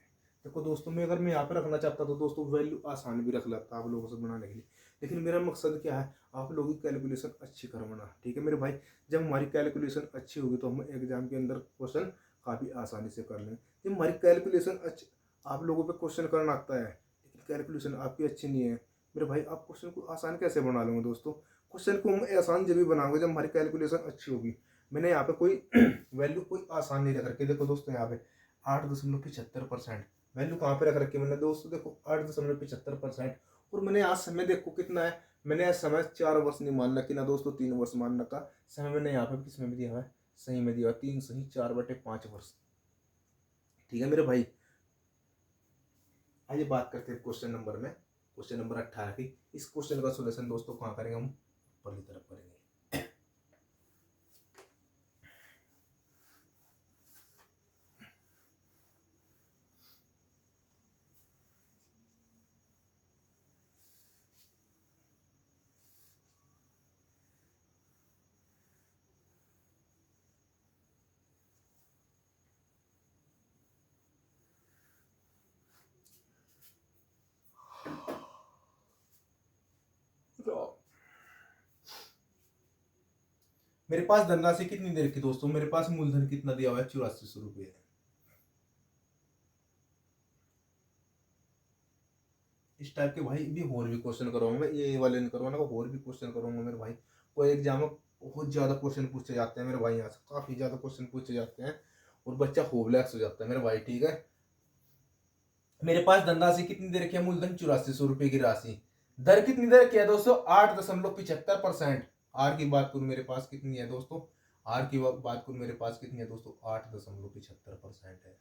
देखो दोस्तों मैं अगर मैं यहाँ पे रखना चाहता तो दोस्तों वैल्यू आसान भी रख लेता आप लोगों से बनाने के लिए लेकिन मेरा मकसद क्या है आप लोगों की कैलकुलेशन अच्छी करवाना ठीक है मेरे भाई। जब हमारी कैलकुलेशन अच्छी होगी तो हम एग्जाम के अंदर क्वेश्चन काफ़ी आसानी से कर लेंगे। जब हमारी कैलकुलेशन अच्छी आप लोगों पे क्वेश्चन करना आता है लेकिन कैलकुलेशन आपकी अच्छी नहीं है मेरे भाई आप क्वेश्चन को आसान कैसे बना लोगे दोस्तों। क्वेश्चन को हम आसान जब भी बनाओगे जब हमारी कैलकुलेशन अच्छी होगी। मैंने यहाँ पे कोई वैल्यू कोई आसान नहीं रख रखी देखो दोस्तों यहाँ पे 8.75% वैल्यू कहाँ पे रख रखी है मैंने दोस्तों देखो 8.75% और मैंने यहाँ समय देखो कितना है मैंने यहाँ समय 4 वर्ष नहीं मान रखी ना दोस्तों 3 वर्ष मान रखा समय मैंने यहाँ पे किस में दिया है सही में दिया 3 सही 4/5 वर्ष ठीक है मेरे भाई। आइए बात करते हैं क्वेश्चन नंबर में क्वेश्चन नंबर 18 की। इस क्वेश्चन का सोल्यूशन दोस्तों कहाँ करेंगे हम ऊपर की तरफ करेंगे। मेरे पास धनराशि कितनी दे रखी दोस्तों, मेरे पास मूलधन कितना दिया हुआ है, 8400 रुपये। इस टाइप के भाई भी और भी क्वेश्चन करूंगा मैं, ये वाले नहीं करूंगा, और भी क्वेश्चन करूंगा मेरे भाई। कोई एग्जाम में बहुत ज्यादा क्वेश्चन पूछे जाते हैं मेरे भाई, यहाँ से काफी ज्यादा क्वेश्चन पूछे जाते हैं और बच्चा होपलेस हो जाता है मेरे भाई। ठीक है, मेरे पास धनराशि कितनी दे रखी है, मूलधन 8400 रुपये की राशि। दर कितनी दे रखी है दोस्तों, 8.75%। आर की बात करूं मेरे पास कितनी है दोस्तों, आर की बात करूं मेरे पास कितनी है दोस्तों, 8.75% है।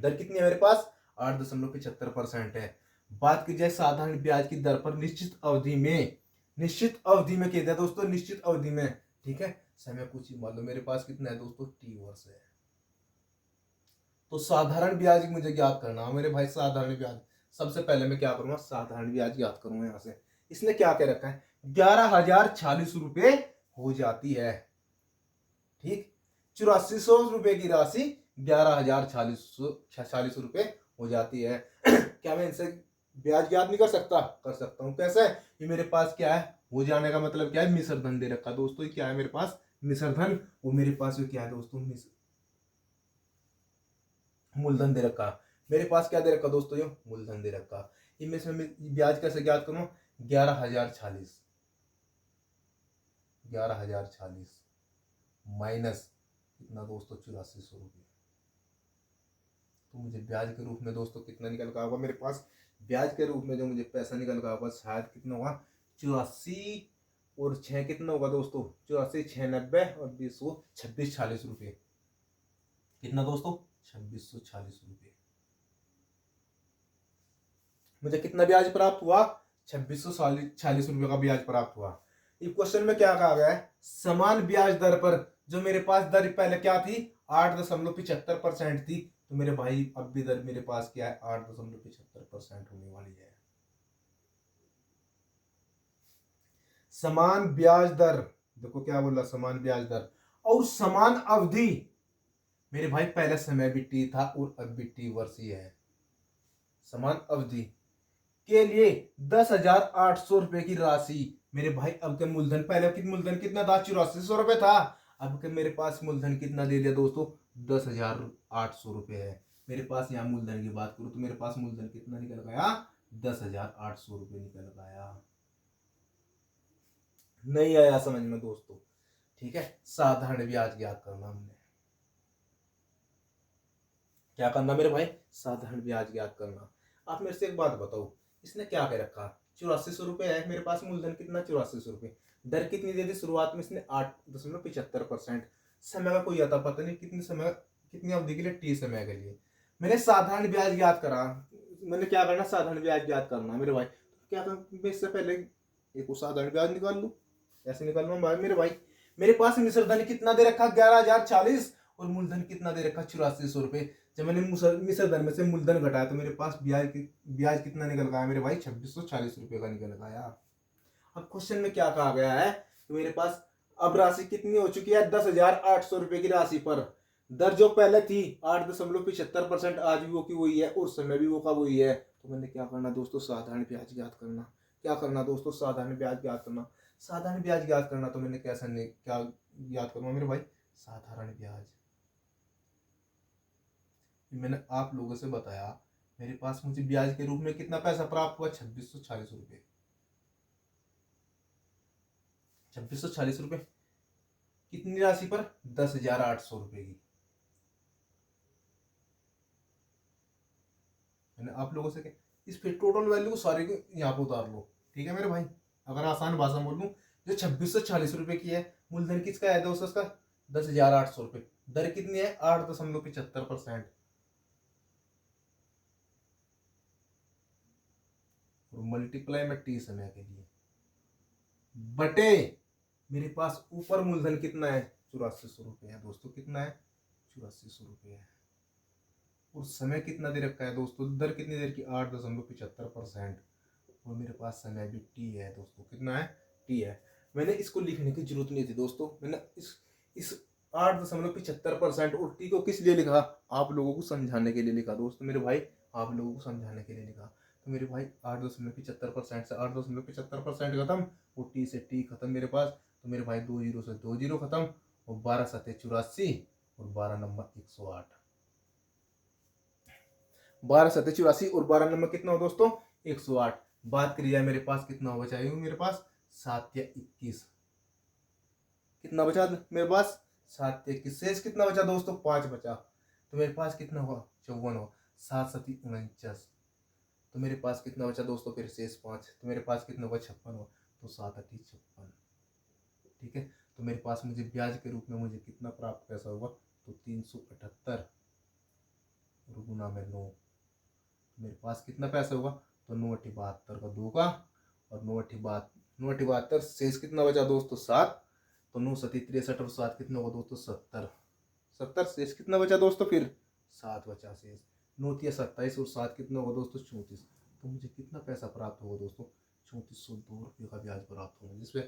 दर कितनी है मेरे पास, 8.75% है। बात की जाए साधारण ब्याज की दर पर निश्चित अवधि में, निश्चित अवधि में कहते हैं दोस्तों, निश्चित अवधि में। ठीक है, समय कुछ ही मान लो मेरे पास कितना है दोस्तों, टी वर्ष है। तो साधारण ब्याज मुझे ज्ञात करना है मेरे भाई, साधारण ब्याज। सबसे पहले मैं क्या करूंगा, साधारण ब्याज ज्ञात करूंगा। यहाँ से इसने क्या कह रखा है, 11,046 रुपए हो जाती है। ठीक, 8400 रुपए की राशि 11,046 रुपए हो जाती है। क्या मैं इनसे ब्याज ज्ञात नहीं कर सकता, कर सकता हूं। कैसे, ये मेरे पास क्या है, हो जाने का मतलब क्या है, मिश्र धन दे रखा दोस्तों। ये क्या है मेरे पास, मिश्र धन। वो मेरे पास क्या है दोस्तों, मूलधन दे रखा। मेरे पास क्या दे रखा दोस्तों, ये मूलधन दे रखा। इनमें से मैं ब्याज कैसे ज्ञात करूं, 11,046, 11,046 माइनस कितना दोस्तों, 8400 रुपये। तो मुझे ब्याज के रूप में दोस्तों कितना निकल का होगा मेरे पास, ब्याज के रूप में जो मुझे पैसा निकल का होगा शायद कितना होगा, 84 और 6 कितना होगा दोस्तों, 84, 6, 90 और 20, 2640 रुपये। कितना दोस्तों, 2640 रुपये। मुझे कितना ब्याज प्राप्त हुआ, 2640 रुपये का ब्याज प्राप्त हुआ। इस क्वेश्चन में क्या कहा गया है, समान ब्याज दर पर, जो मेरे पास दर पहले क्या थी, 8.75% थी, तो मेरे भाई अब भी दर मेरे पास क्या है, 8.75% होने वाली है। समान ब्याज दर, देखो क्या बोला, समान ब्याज दर और समान अवधि। मेरे भाई पहले समय भी टी था और अब भी टी वर्ष ही है। समान अवधि के लिए 10,800 रुपए की राशि। मेरे भाई अब के मूलधन, पहले की मूलधन कितना था, 8400 रुपए था। अब के मेरे पास मूलधन कितना दे दिया दोस्तों, 10,800 रुपए है। मेरे पास यहाँ मूलधन की बात करूं तो मेरे पास मूलधन कितना निकल गया, 10,800 रुपए निकल गया। नहीं आया समझ में दोस्तों। ठीक है, साधारण ब्याज ज्ञात करना, हमने क्या करना मेरे भाई, साधारण ब्याज ज्ञात करना। आप मेरे से एक बात बताओ, इसने क्या कह रखा, 8400 रुपए है मेरे पास, मूलधन कितना, 8400 रुपए। दर कितनी दे दी शुरुआत में इसने, 8.75%। समय का कोई आता पता नहीं, कितने समय, कितनी अवधि के लिए, टी समय के लिए। मैंने साधारण ब्याज ज्ञात करा, मैंने क्या करना, साधारण ब्याज ज्ञात करना मेरे भाई। क्या करना, मैं इससे पहले एक साधारण ब्याज निकाल लू, ऐसे निकाल लूँ मेरे भाई। मेरे पास मिश्र धन कितना दे रखा, 11,040 और मूलधन कितना दे रखा, 8400 रुपए। जब मैंने मिश्र धन में से मूलधन घटाया तो मेरे पास ब्याज कितना निकल गया मेरे भाई, 2640 रुपए का निकल गया। अब क्वेश्चन में क्या कहा गया है कि मेरे पास अब राशि कितनी हो चुकी है, 10,800 रुपए की राशि पर दर जो पहले थी 8.75%, आज भी वो की वही है और समय भी वो का वही है। तो मैंने क्या करना दोस्तों, साधारण ब्याज ज्ञात करना। क्या करना दोस्तों, साधारण ब्याज ज्ञात करना। साधारण ब्याज ज्ञात करना तो मैंने कैसा नहीं, क्या ज्ञात करूंगा मेरे भाई, साधारण ब्याज। मैंने आप लोगों से बताया, मेरे पास मुझे ब्याज के रूप में कितना पैसा प्राप्त हुआ, 2640 रुपये। 2640 रुपये कितनी राशि पर, 10,800 रुपये की। मैंने आप लोगों से इस फिर टोटल वैल्यू को सारे को यहाँ पे उतार लो। ठीक है मेरे भाई, अगर आसान भाषा में बोल लूँ, जो 2640 रुपये की है, मूलधन किसका है दोस्तों, उसका 10,800 रुपये। दर कितनी है, 8.75%। और मल्टीप्लाई में टी समय के लिए बटे मेरे पास ऊपर मूलधन कितना है, 8400 रुपये है दोस्तों। कितना है, 8400 रुपये है। और समय कितना दे रखा है दोस्तों, दर कितनी देर की, 8.75%। और मेरे पास समय भी टी है दोस्तों। कितना है, टी है। मैंने इसको लिखने की जरूरत नहीं थी दोस्तों, मैंने इस 8.75% और टी को किस लिए लिखा, आप लोगों को समझाने के लिए लिखा दोस्तों मेरे भाई, आप लोगों को समझाने के लिए लिखा। तो मेरे भाई 8.75% से 8.75% खत्म और टी से टी खत्म मेरे पास। तो मेरे भाई 2 जीरो से 2 जीरो खत्म, और 12 सत्ते 84, और 12 नंबर 108। 12 सत्ते 84 और 12 नंबर कितना हो दोस्तों, 108। बात करी जाए मेरे पास कितना हो बचा, मेरे पास 7 या 21, कितना बचा मेरे पास, 7 या 21। शेष कितना बचा दोस्तों, 5 बचा। तो मेरे पास कितना हुआ, 54 हुआ। 7 सती 49, तो मेरे पास कितना बचा दोस्तों, फिर शेष 5, तो मेरे पास कितना हुआ, 56 हुआ। तो 7 अठी 56, ठीक है। तो मेरे पास मुझे ब्याज के रूप में मुझे कितना प्राप्त पैसा होगा, तो 378 और गुना में 9, मेरे पास कितना पैसा होगा, तो 9 अठी 72 का 2 का, और 9 अठी 72, शेष कितना बचा दोस्तों, 7। तो 9 सती 63 और 7 कितना होगा दोस्तों, 70। शेष कितना बचा दोस्तों, फिर 7 बचा शेष। 9 तिया 27 और 7 कितना होगा दोस्तों, 34। तो मुझे कितना पैसा प्राप्त होगा दोस्तों, 3402 रुपये का ब्याज प्राप्त होगा, जिसपे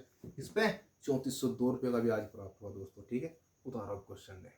3402 रुपये का ब्याज प्राप्त हुआ दोस्तों, ठीक है। उतारो क्वेश्चन में।